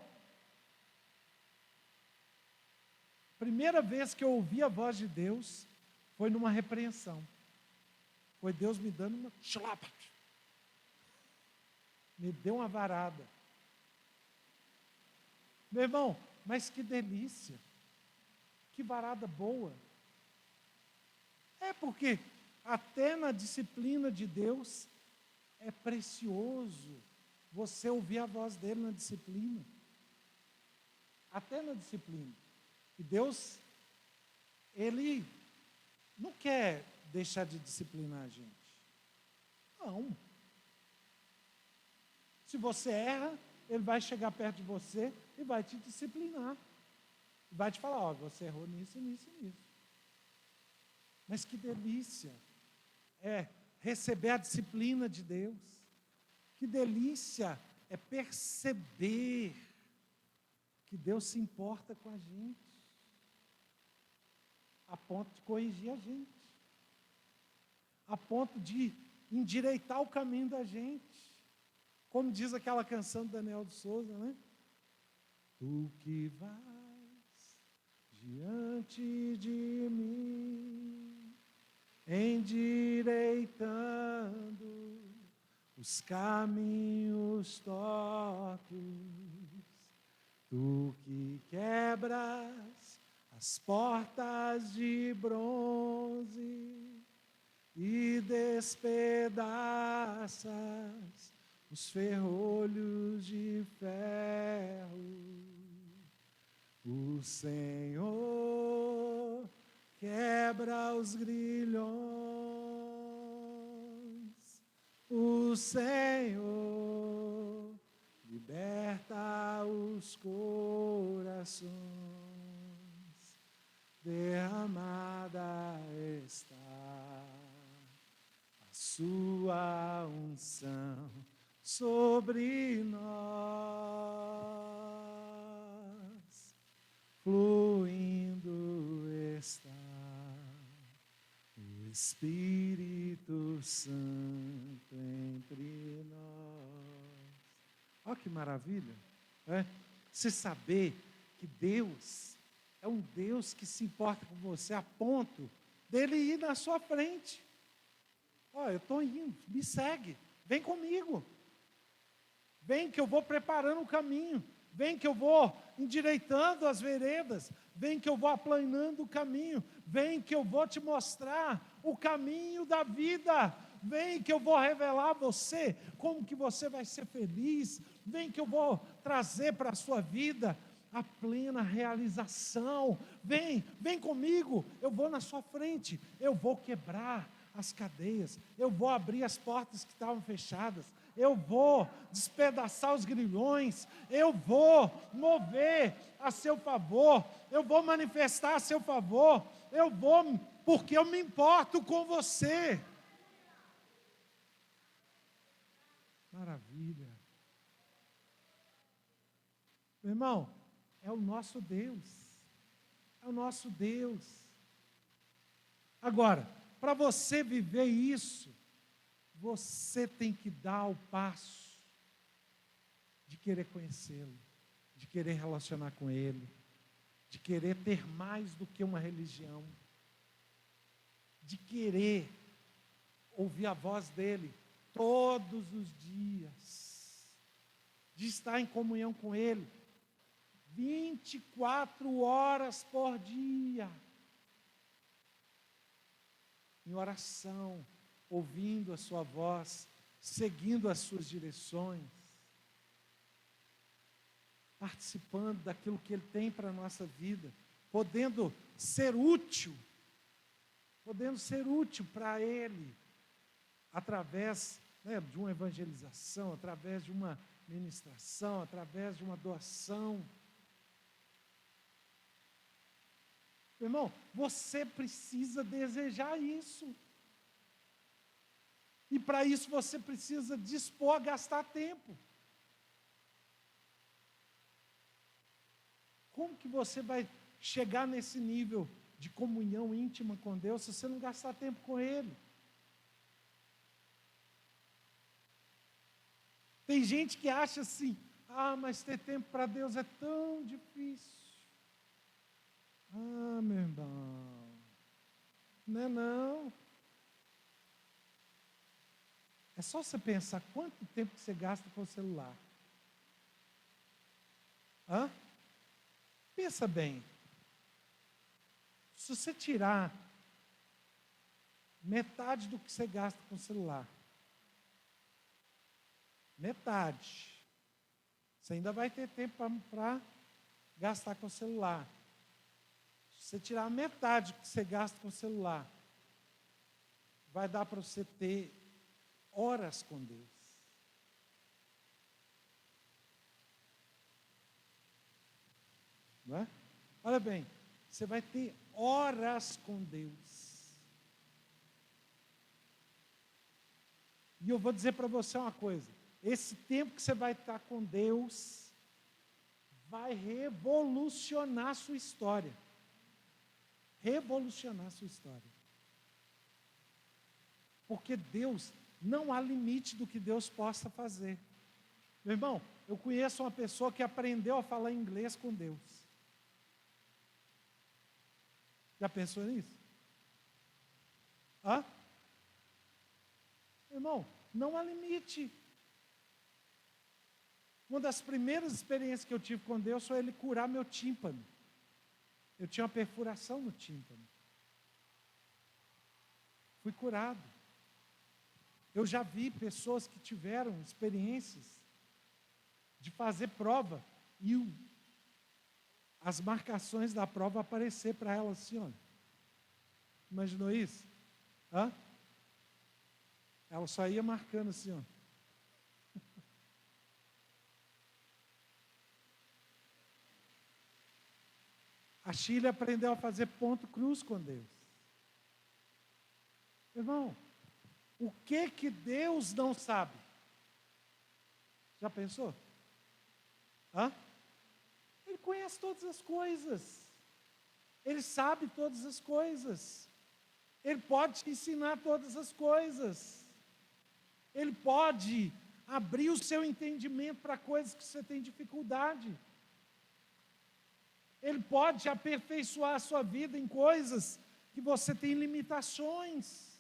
Primeira vez que eu ouvi a voz de Deus foi numa repreensão. Foi Deus me dando uma chlapa. Me deu uma varada. Meu irmão, mas que delícia. Que varada boa. É porque até na disciplina de Deus é precioso você ouvir a voz dele na disciplina. Até na disciplina. E Deus, Ele não quer deixar de disciplinar a gente. Não. Se você erra, Ele vai chegar perto de você e vai te disciplinar. Vai te falar, ó, você errou nisso, nisso, nisso. Mas que delícia é receber a disciplina de Deus. Que delícia é perceber que Deus se importa com a gente, a ponto de corrigir a gente, a ponto de endireitar o caminho da gente. Como diz aquela canção do Daniel de Souza, né? Tu que vais diante de mim, endireitando os caminhos tortos, tu que quebras as portas de bronze e despedaças os ferrolhos de ferro. O Senhor quebra os grilhões Senhor liberta os corações, derramada está a sua unção sobre nós, fluindo está o Espírito Santo entre nós. Olha que maravilha, né? Você saber que Deus é um Deus que se importa com você a ponto dele ir na sua frente. Olha, eu estou indo, me segue, vem comigo. Vem que eu vou preparando o caminho. Vem que eu vou endireitando as veredas. Vem que eu vou aplanando o caminho. Vem que eu vou te mostrar o caminho da vida. Vem que eu vou revelar a você como que você vai ser feliz. Vem que eu vou trazer para a sua vida a plena realização. Vem comigo, eu vou na sua frente. Eu vou quebrar as cadeias. Eu vou abrir as portas que estavam fechadas. Eu vou despedaçar os grilhões, eu vou mover a seu favor, eu vou manifestar a seu favor, eu vou, porque eu me importo com você. Maravilha. Meu irmão, é o nosso Deus, é o nosso Deus. Agora, para você viver isso, você tem que dar o passo de querer conhecê-lo, de querer relacionar com ele, de querer ter mais do que uma religião, de querer ouvir a voz dele todos os dias, de estar em comunhão com ele 24 horas por dia, em oração, ouvindo a sua voz, seguindo as suas direções, participando daquilo que ele tem para a nossa vida, podendo ser útil para ele, através, de uma evangelização, através de uma ministração, através de uma doação. Meu irmão, você precisa desejar isso. E para isso você precisa dispor a gastar tempo. Como que você vai chegar nesse nível de comunhão íntima com Deus se você não gastar tempo com Ele? Tem gente que acha assim, mas ter tempo para Deus é tão difícil. Meu irmão, não é não. É só você pensar quanto tempo que você gasta com o celular. Pensa bem. Se você tirar metade do que você gasta com o celular, metade, você ainda vai ter tempo para gastar com o celular. Se você tirar metade do que você gasta com o celular, vai dar para você ter horas com Deus. Não é? Olha bem, você vai ter horas com Deus. E eu vou dizer para você uma coisa, esse tempo que você vai estar com Deus, vai revolucionar a sua história. Revolucionar a sua história. Porque Deus, não há limite do que Deus possa fazer. Meu irmão, eu conheço uma pessoa que aprendeu a falar inglês com Deus. Já pensou nisso? Meu irmão, não há limite. Uma das primeiras experiências que eu tive com Deus foi Ele curar meu tímpano. Eu tinha uma perfuração no tímpano. Fui curado. Eu já vi pessoas que tiveram experiências de fazer prova e as marcações da prova aparecer para elas assim, olha. Imaginou isso? Ela só ia marcando assim, ó. A Shirley aprendeu a fazer ponto cruz com Deus. Irmão, o que Deus não sabe? Já pensou? Hã? Ele conhece todas as coisas. Ele sabe todas as coisas. Ele pode te ensinar todas as coisas. Ele pode abrir o seu entendimento para coisas que você tem dificuldade. Ele pode aperfeiçoar a sua vida em coisas que você tem limitações.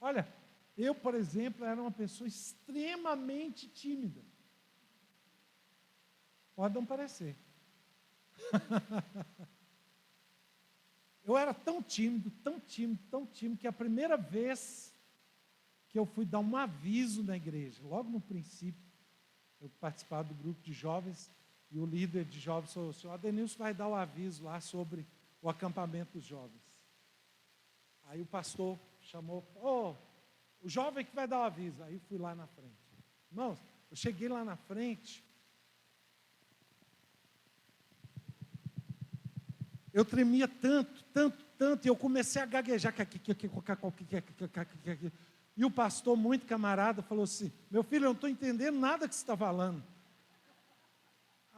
Olha, eu, por exemplo, era uma pessoa extremamente tímida. Pode não parecer. Eu era tão tímido, que a primeira vez que eu fui dar um aviso na igreja, logo no princípio, eu participava do grupo de jovens, e o líder de jovens falou: o senhor Adenilson vai dar o aviso lá sobre o acampamento dos jovens. Aí o pastor chamou: o jovem que vai dar o aviso. Aí eu fui lá na frente. Irmãos, eu cheguei lá na frente, eu tremia tanto, e eu comecei a gaguejar. E o pastor, muito camarada, falou assim: meu filho, eu não estou entendendo nada que você está falando.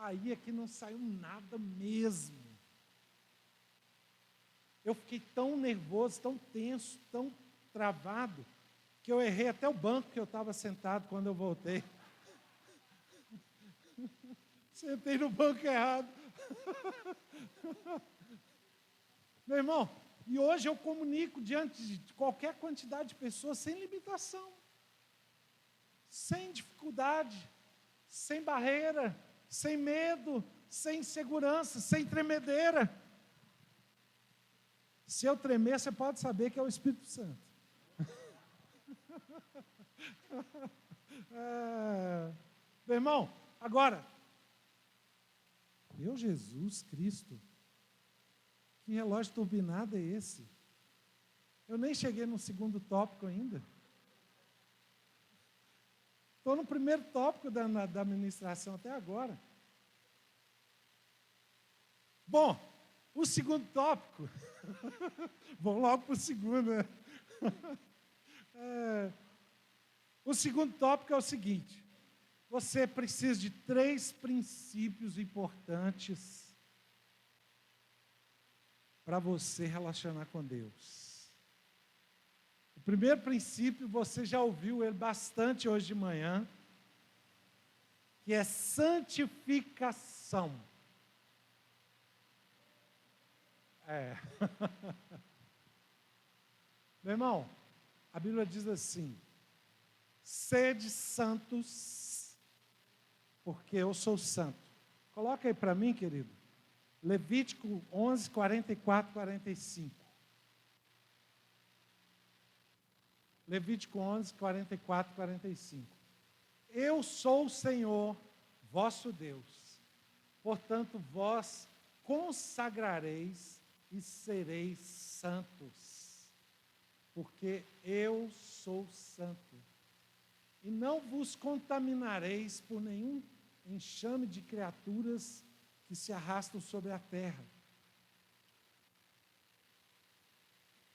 Aí é que não saiu nada mesmo. Eu fiquei tão nervoso, tão tenso, tão travado, que eu errei até o banco que eu estava sentado quando eu voltei. Sentei no banco errado. Meu irmão, e hoje eu comunico diante de qualquer quantidade de pessoas sem limitação, sem dificuldade, sem barreira, sem medo, sem insegurança, sem tremedeira. Se eu tremer, você pode saber que é o Espírito Santo. Meu irmão, agora, meu Jesus Cristo, que relógio turbinado é esse? Eu nem cheguei no segundo tópico ainda. Estou no primeiro tópico da ministração até agora. Bom, o segundo tópico, vamos logo para o segundo, né? O segundo tópico é o seguinte: você precisa de 3 princípios importantes para você relacionar com Deus. O primeiro princípio, você já ouviu ele bastante hoje de manhã, que é santificação. Meu irmão, a Bíblia diz assim: sede santos, porque eu sou santo. Coloca aí para mim, querido. Levítico 11, 44, 45. Levítico 11, 44, 45. Eu sou o Senhor, vosso Deus. Portanto, vós consagrareis e sereis santos, porque eu sou santo. E não vos contaminareis por nenhum enxame de criaturas que se arrastam sobre a terra.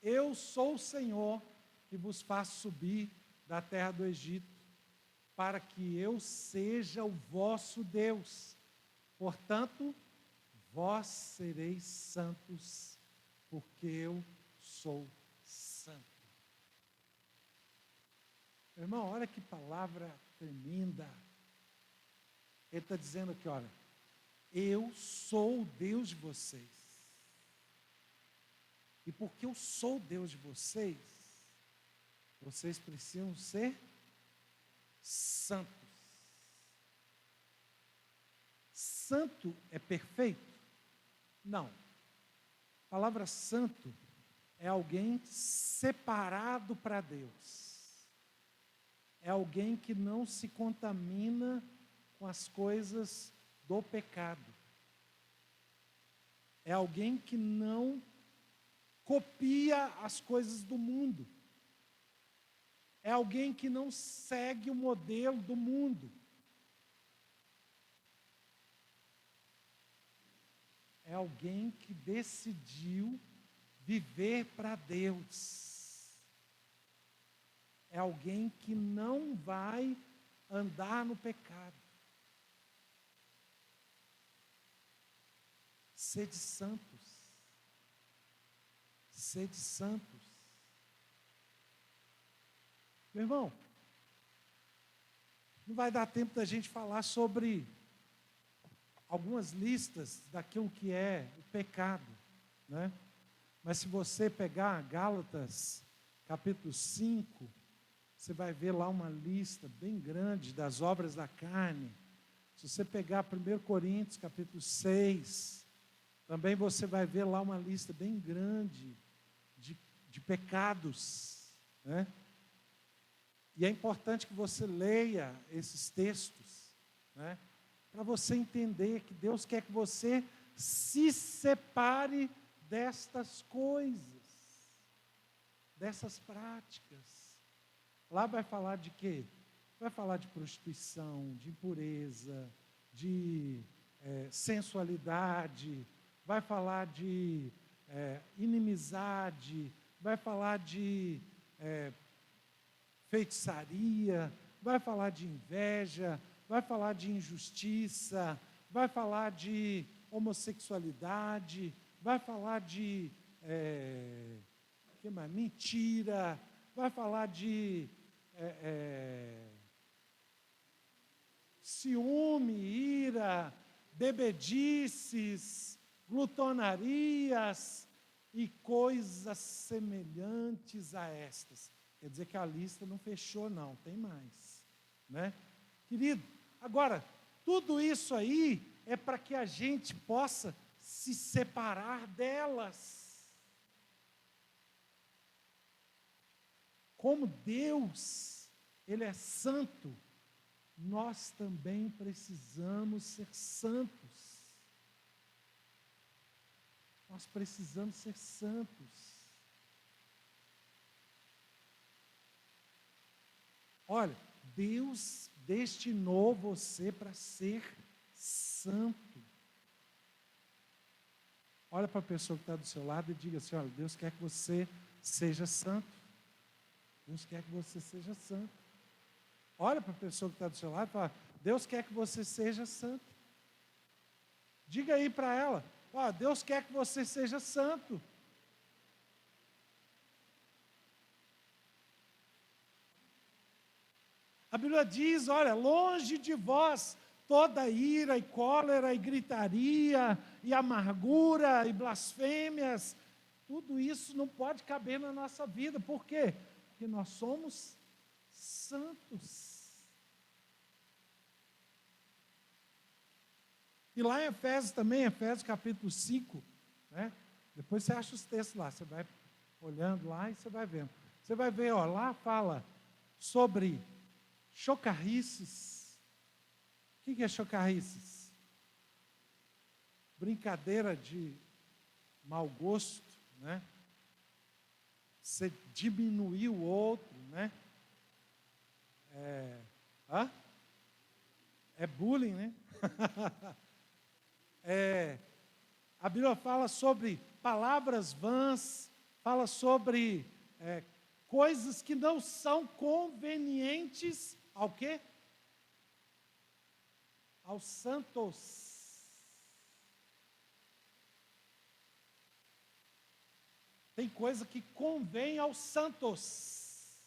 Eu sou o Senhor que vos faço subir da terra do Egito, para que eu seja o vosso Deus. Portanto, vós sereis santos, porque eu sou santo. Irmão, olha que palavra tremenda. Ele está dizendo aqui, olha: eu sou o Deus de vocês. E porque eu sou o Deus de vocês, vocês precisam ser santos. Santo é perfeito? Não. A palavra santo é alguém separado para Deus. É alguém que não se contamina com as coisas do pecado. É alguém que não copia as coisas do mundo. É alguém que não segue o modelo do mundo. é alguém que decidiu viver para Deus. É alguém que não vai andar no pecado. Sede santos. Sede santos. Meu irmão, não vai dar tempo da gente falar sobre algumas listas daquilo que é o pecado, né? Mas se você pegar Gálatas, capítulo 5, você vai ver lá uma lista bem grande das obras da carne. Se você pegar 1 Coríntios, capítulo 6, também você vai ver lá uma lista bem grande de pecados, né? E é importante que você leia esses textos, né? Para você entender que Deus quer que você se separe destas coisas, dessas práticas. Lá vai falar de quê? Vai falar de prostituição, de impureza, de sensualidade, vai falar de inimizade, vai falar de feitiçaria, vai falar de inveja, vai falar de injustiça, vai falar de homossexualidade, vai falar de que mais? Mentira, vai falar de ciúme, ira, bebedices, glutonarias e coisas semelhantes a estas. Quer dizer que a lista não fechou, não, tem mais, né? Querido, agora, tudo isso aí é para que a gente possa se separar delas. Como Deus, Ele é santo, nós também precisamos ser santos. Nós precisamos ser santos. Olha, Deus destinou você para ser santo. Olha para a pessoa que está do seu lado e diga assim: olha, Deus quer que você seja santo. Deus quer que você seja santo. Olha para a pessoa que está do seu lado e fala: Deus quer que você seja santo. Diga aí para ela: ó, Deus quer que você seja santo. A Bíblia diz: olha, longe de vós toda ira e cólera e gritaria e amargura e blasfêmias. Tudo isso não pode caber na nossa vida. Por quê? Porque nós somos santos. E lá em Efésios também, Efésios capítulo 5, né? Depois você acha os textos lá, você vai olhando lá e você vai vendo. Você vai ver, ó, lá fala sobre chocarrices. O que é chocarrices? Brincadeira de mau gosto, né? Você diminuir o outro, né? É bullying, né? A Bíblia fala sobre palavras vãs, fala sobre coisas que não são convenientes ao quê? Aos santos. Tem coisa que convém aos santos.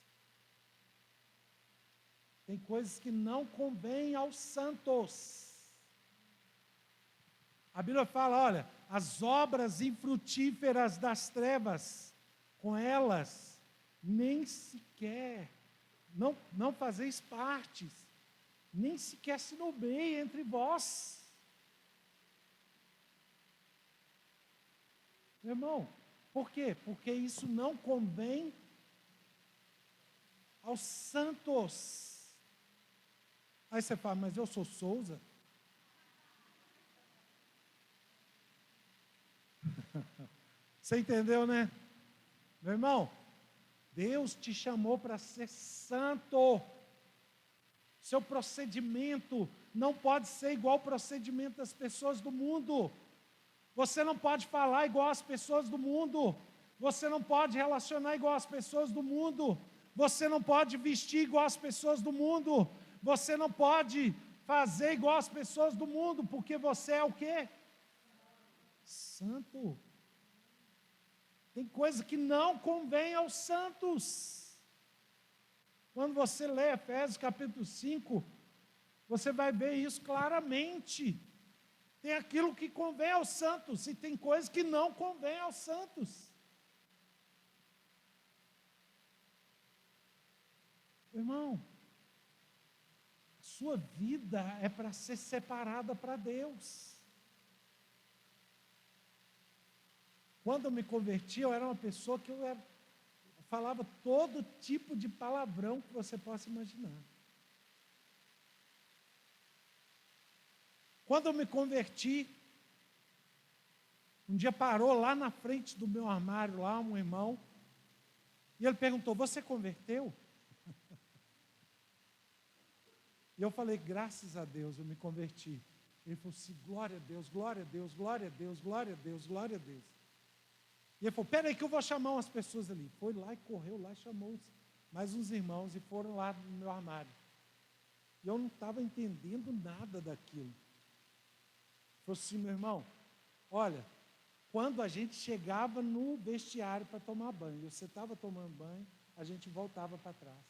Tem coisas que não convêm aos santos. A Bíblia fala, olha, as obras infrutíferas das trevas, com elas, nem sequer, não fazeis partes, nem sequer se nomeie entre vós. Meu irmão, por quê? Porque isso não convém aos santos. Aí você fala, mas eu sou Souza? Você entendeu, né? Meu irmão, Deus te chamou para ser santo. Seu procedimento não pode ser igual ao procedimento das pessoas do mundo. Você não pode falar igual as pessoas do mundo. Você não pode relacionar igual as pessoas do mundo. Você não pode vestir igual as pessoas do mundo. Você não pode fazer igual as pessoas do mundo, porque você é o quê? Santo. Tem coisa que não convém aos santos. Quando você lê Efésios capítulo 5, você vai ver isso claramente. Tem aquilo que convém aos santos e tem coisas que não convém aos santos. Irmão, a sua vida é para ser separada para Deus. Quando eu me converti, eu era uma pessoa que eu falava todo tipo de palavrão que você possa imaginar. Quando eu me converti, um dia parou lá na frente do meu armário, lá um irmão, e ele perguntou: você converteu? E eu falei: graças a Deus, eu me converti. Ele falou assim: glória a Deus, glória a Deus, glória a Deus, glória a Deus, glória a Deus. E ele falou: peraí que eu vou chamar umas pessoas ali. Foi lá e correu lá e chamou mais uns irmãos e foram lá no meu armário. E eu não estava entendendo nada daquilo. Ele falou assim: meu irmão, olha, quando a gente chegava no vestiário para tomar banho, você estava tomando banho, a gente voltava para trás.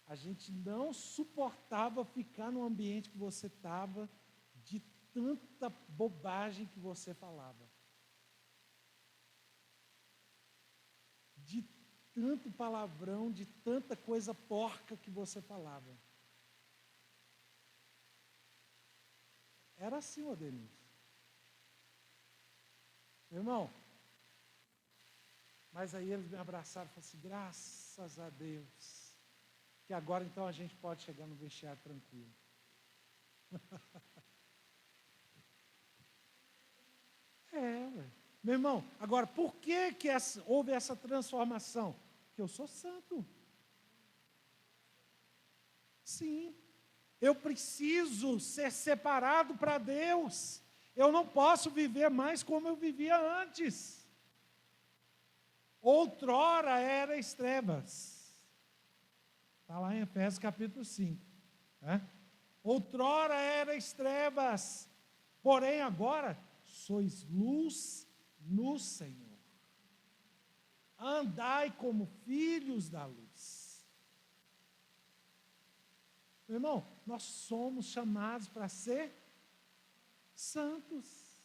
A gente não suportava ficar no ambiente que você estava, de tanta bobagem que você falava. De tanto palavrão, de tanta coisa porca que você falava. Era assim, Denise. Meu irmão, mas aí eles me abraçaram e falaram assim: graças a Deus, que agora então a gente pode chegar no vestiário tranquilo. Ué. Meu irmão, agora, por que houve essa transformação? Porque eu sou santo. Sim. Eu preciso ser separado para Deus. Eu não posso viver mais como eu vivia antes. Outrora eras trevas. Está lá em Efésios capítulo 5. Outrora eras trevas, porém agora sois luz no Senhor. Andai como filhos da luz. Meu irmão, nós somos chamados para ser santos.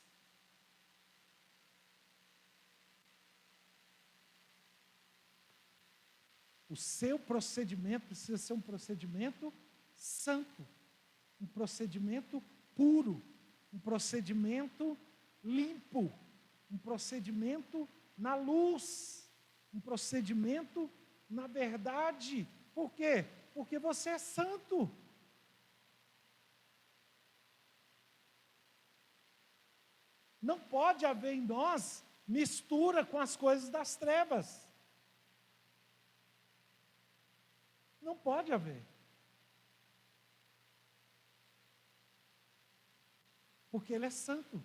O seu procedimento precisa ser um procedimento santo, um procedimento puro, um procedimento limpo, um procedimento na luz, um procedimento na verdade. Por quê? Porque você é santo. Não pode haver em nós mistura com as coisas das trevas. Não pode haver. Porque Ele é santo.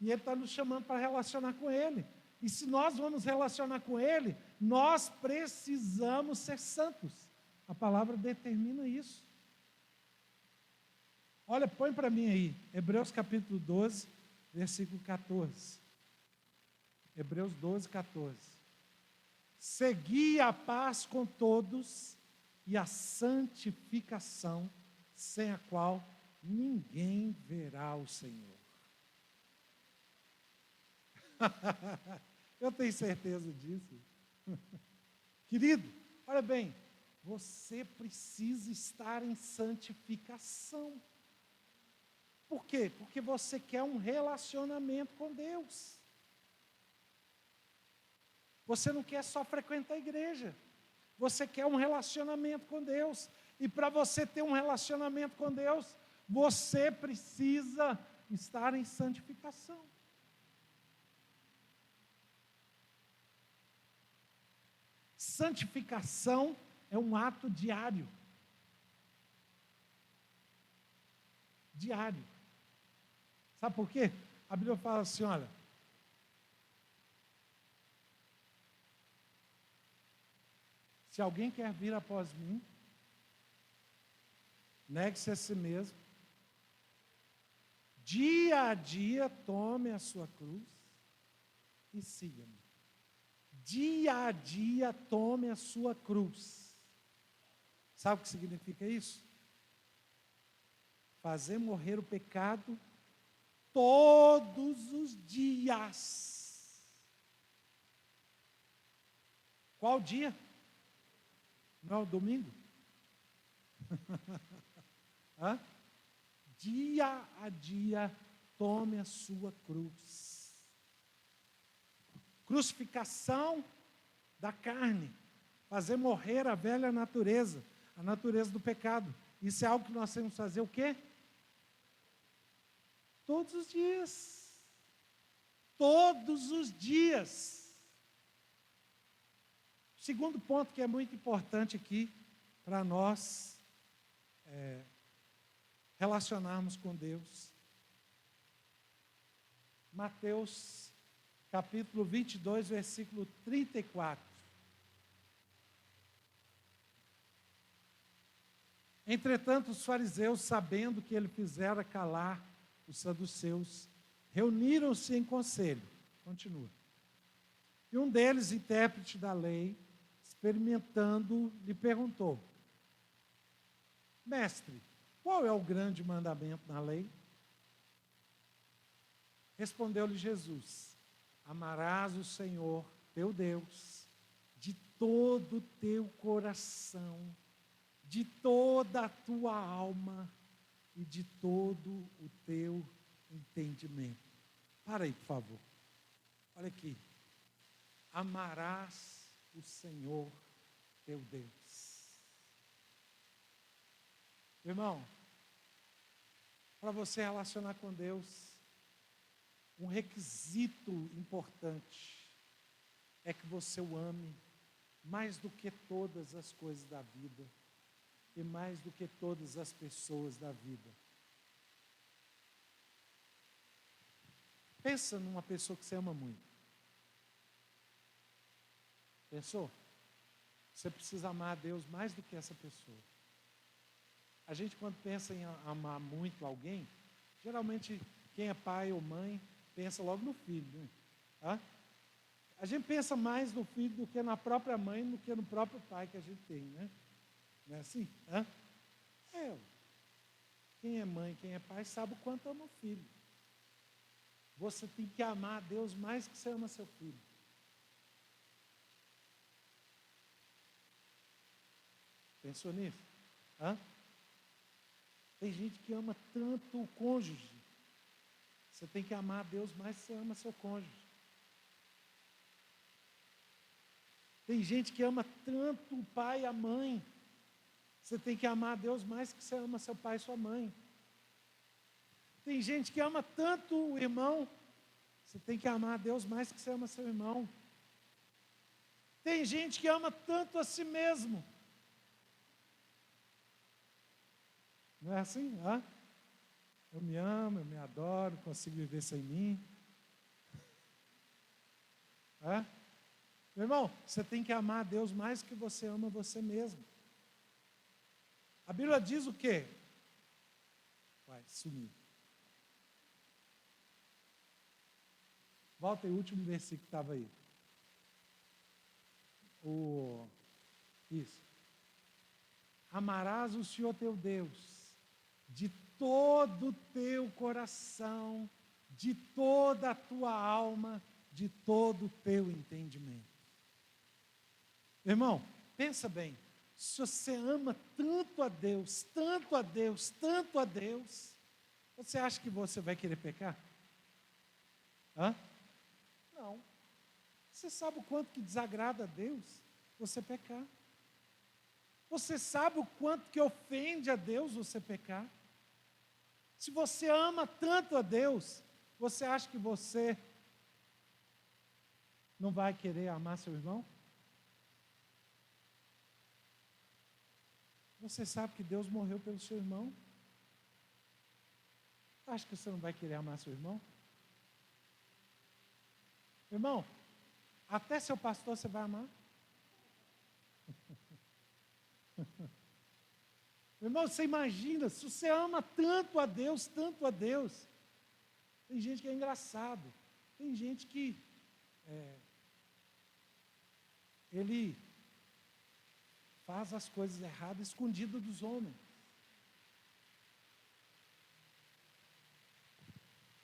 E Ele está nos chamando para relacionar com Ele. E se nós vamos relacionar com Ele, nós precisamos ser santos. A palavra determina isso. Olha, põe para mim aí, Hebreus capítulo 12, versículo 14. Hebreus 12, 14. Segui a paz com todos e a santificação, sem a qual ninguém verá o Senhor. Eu tenho certeza disso. Querido, olha bem, você precisa estar em santificação. Por quê? Porque você quer um relacionamento com Deus. Você não quer só frequentar a igreja. Você quer um relacionamento com Deus. E para você ter um relacionamento com Deus, você precisa estar em santificação. Santificação é um ato diário. Diário. Sabe por quê? A Bíblia fala assim, olha, se alguém quer vir após mim, negue-se a si mesmo, dia a dia tome a sua cruz e siga-me. Dia a dia tome a sua cruz. Sabe o que significa isso? Fazer morrer o pecado todos os dias. Qual dia? Não é o domingo? Hã? Dia a dia, tome a sua cruz. Crucificação da carne. Fazer morrer a velha natureza, a natureza do pecado. Isso é algo que nós temos que fazer o quê? Todos os dias. Todos os dias. Segundo ponto que é muito importante aqui para nós relacionarmos com Deus. Mateus capítulo 22, versículo 34. Entretanto, os fariseus, sabendo que ele fizera calar os saduceus, reuniram-se em conselho. Continua. E um deles, intérprete da lei, experimentando, lhe perguntou: Mestre, qual é o grande mandamento na lei? Respondeu-lhe Jesus: Amarás o Senhor, teu Deus, de todo o teu coração, de toda a tua alma e de todo o teu entendimento. Para aí, por favor. Olha aqui. Amarás o Senhor, teu Deus. Irmão, para você relacionar com Deus, um requisito importante é que você o ame mais do que todas as coisas da vida e mais do que todas as pessoas da vida. Pensa numa pessoa que você ama muito. Pensou? Você precisa amar a Deus mais do que essa pessoa. A gente, quando pensa em amar muito alguém, geralmente quem é pai ou mãe pensa logo no filho, né? Hã? A gente pensa mais no filho do que na própria mãe, do que no próprio pai que a gente tem, né? Não é assim? Hã? Quem é mãe, quem é pai, sabe o quanto ama o filho. Você tem que amar a Deus mais que você ama seu filho. Pensou nisso? Hã? Tem gente que ama tanto o cônjuge. Você tem que amar a Deus mais que você ama seu cônjuge. Tem gente que ama tanto o pai e a mãe. Você tem que amar a Deus mais que você ama seu pai e sua mãe. Tem gente que ama tanto o irmão. Você tem que amar a Deus mais que você ama seu irmão. Tem gente que ama tanto a si mesmo. Não é assim? Hã? Eu me amo, eu me adoro, consigo viver sem mim. Hã? Meu irmão, você tem que amar a Deus mais que você ama você mesmo. A Bíblia diz o quê? Vai, sumiu. Volta aí, o último versículo que estava aí. Isso. Amarás o Senhor teu Deus de todo o teu coração, de toda a tua alma, de todo o teu entendimento. Irmão, pensa bem. Se você ama tanto a Deus, tanto a Deus, tanto a Deus, você acha que você vai querer pecar? Hã? Não. Você sabe o quanto que desagrada a Deus você pecar? Você sabe o quanto que ofende a Deus você pecar? Se você ama tanto a Deus, você acha que você não vai querer amar seu irmão? Você sabe que Deus morreu pelo seu irmão? Acha que você não vai querer amar seu irmão? Irmão, até seu pastor você vai amar? Irmão, você imagina, se você ama tanto a Deus, tem gente que é engraçado, tem gente que ele faz as coisas erradas escondido dos homens.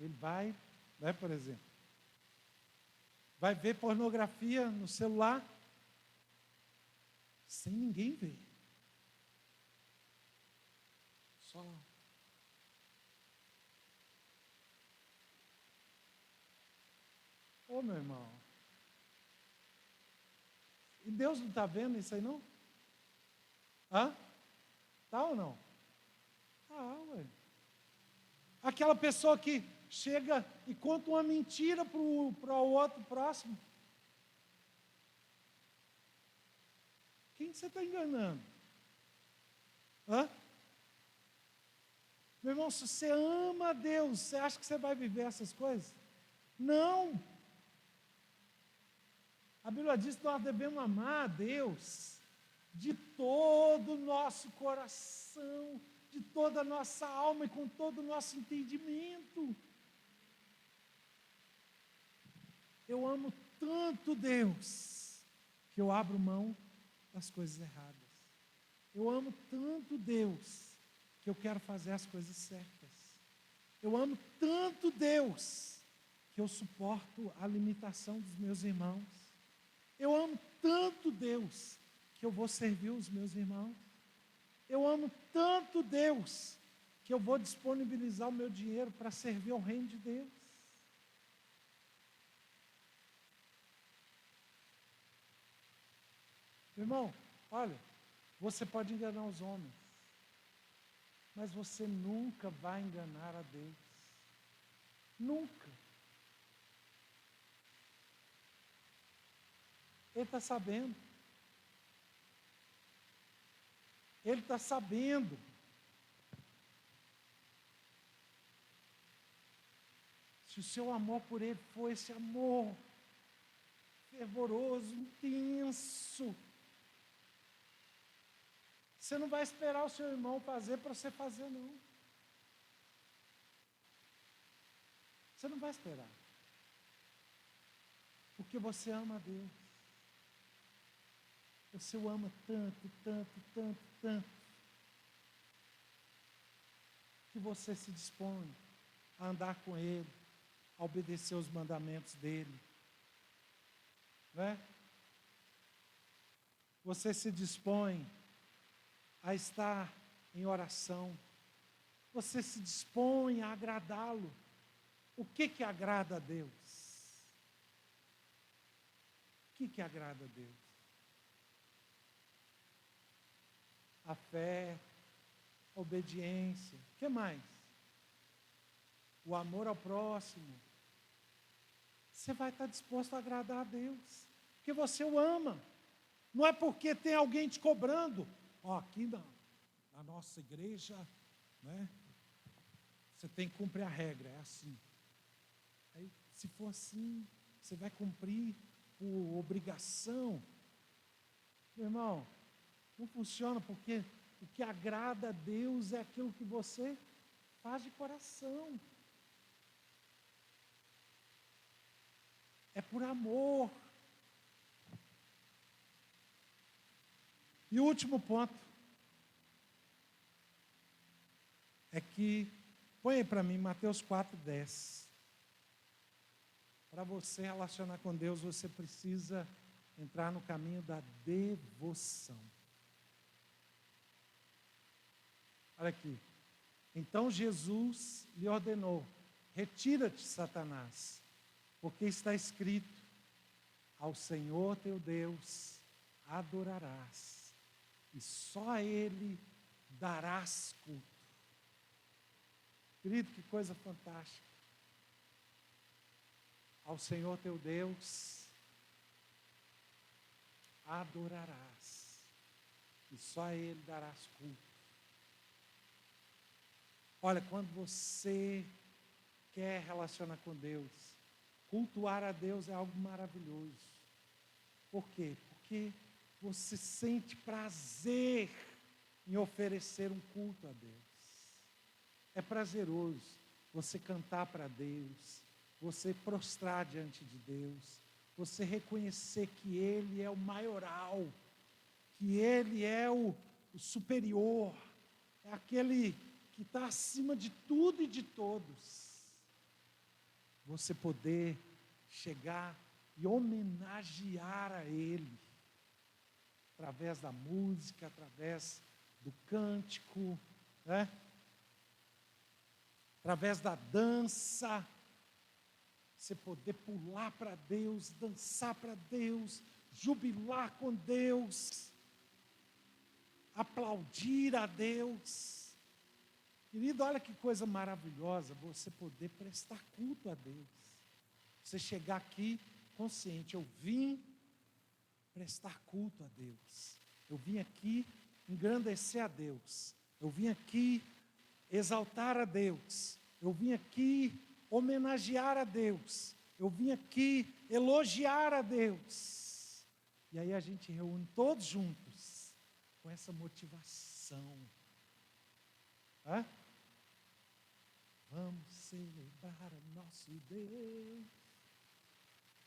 Ele vai, por exemplo, vai ver pornografia no celular sem ninguém ver. Só. Ô, meu irmão. E Deus não está vendo isso aí, não? Hã? Tá ou não? Ah, ué. Aquela pessoa que chega e conta uma mentira para o outro próximo. Quem você está enganando? Hã? Meu irmão, se você ama a Deus, você acha que você vai viver essas coisas? Não. A Bíblia diz que nós devemos amar a Deus de todo o nosso coração, de toda a nossa alma e com todo o nosso entendimento. Eu amo tanto Deus que eu abro mão das coisas erradas. Eu amo tanto Deus que eu quero fazer as coisas certas. Eu amo tanto Deus que eu suporto a limitação dos meus irmãos. Eu amo tanto Deus que eu vou servir os meus irmãos. Eu amo tanto Deus que eu vou disponibilizar o meu dinheiro para servir ao reino de Deus. Irmão, olha, você pode enganar os homens, mas você nunca vai enganar a Deus. Nunca. Ele está sabendo. Ele está sabendo. Se o seu amor por Ele for esse amor fervoroso, intenso, você não vai esperar o seu irmão fazer para você fazer, não. Você não vai esperar. Porque você ama a Deus. Você o ama tanto, tanto, tanto, tanto, que você se dispõe a andar com Ele, a obedecer os mandamentos dEle. Né? Você se dispõe a estar em oração. Você se dispõe a agradá-lo. O que agrada a Deus? O que agrada a Deus? A fé, a obediência. O que mais? O amor ao próximo. Você vai estar disposto a agradar a Deus, porque você o ama. Não é porque tem alguém te cobrando. Aqui na nossa igreja, né, você tem que cumprir a regra, é assim. Aí, se for assim, você vai cumprir por obrigação. Meu irmão, não funciona, porque o que agrada a Deus é aquilo que você faz de coração. É por amor. E o último ponto é que, põe aí para mim, Mateus 4:10. Para você relacionar com Deus, você precisa entrar no caminho da devoção. Olha aqui. Então Jesus lhe ordenou: retira-te, Satanás, porque está escrito: ao Senhor teu Deus adorarás, e só a Ele darás culto. Querido, que coisa fantástica. Ao Senhor teu Deus adorarás, e só a Ele darás culto. Olha, quando você quer relacionar com Deus, Cultuar a Deus é algo maravilhoso. Por quê? Porque você sente prazer em oferecer um culto a Deus. É prazeroso você cantar para Deus, você prostrar diante de Deus, você reconhecer que Ele é o maioral, que Ele é o superior, é aquele que está acima de tudo e de todos. Você poder chegar e homenagear a Ele, através da música, através do cântico, né? Através da dança, você poder pular para Deus, dançar para Deus, jubilar com Deus, aplaudir a Deus. Querido, olha que coisa maravilhosa você poder prestar culto a Deus. Você chegar aqui consciente, eu vim prestar culto a Deus. Eu vim aqui engrandecer a Deus. Eu vim aqui exaltar a Deus. Eu vim aqui homenagear a Deus. Eu vim aqui elogiar a Deus. E aí a gente reúne todos juntos com essa motivação. Hã? Vamos celebrar o nosso Deus.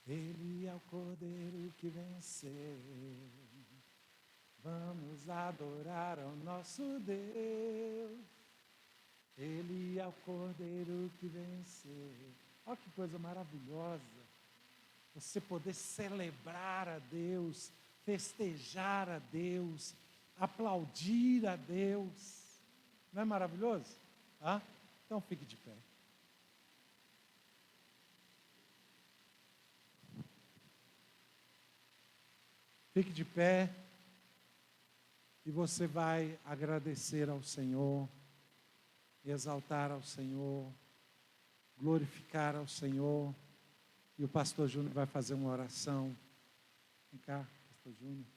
Ele é o Cordeiro que venceu. Vamos adorar ao nosso Deus. Ele é o Cordeiro que venceu. Olha que coisa maravilhosa. Você poder celebrar a Deus, festejar a Deus, aplaudir a Deus. Não é maravilhoso? Ah? Então fique de pé. Fique de pé e você vai agradecer ao Senhor, exaltar ao Senhor, glorificar ao Senhor. E o pastor Júnior vai fazer uma oração. Vem cá, pastor Júnior.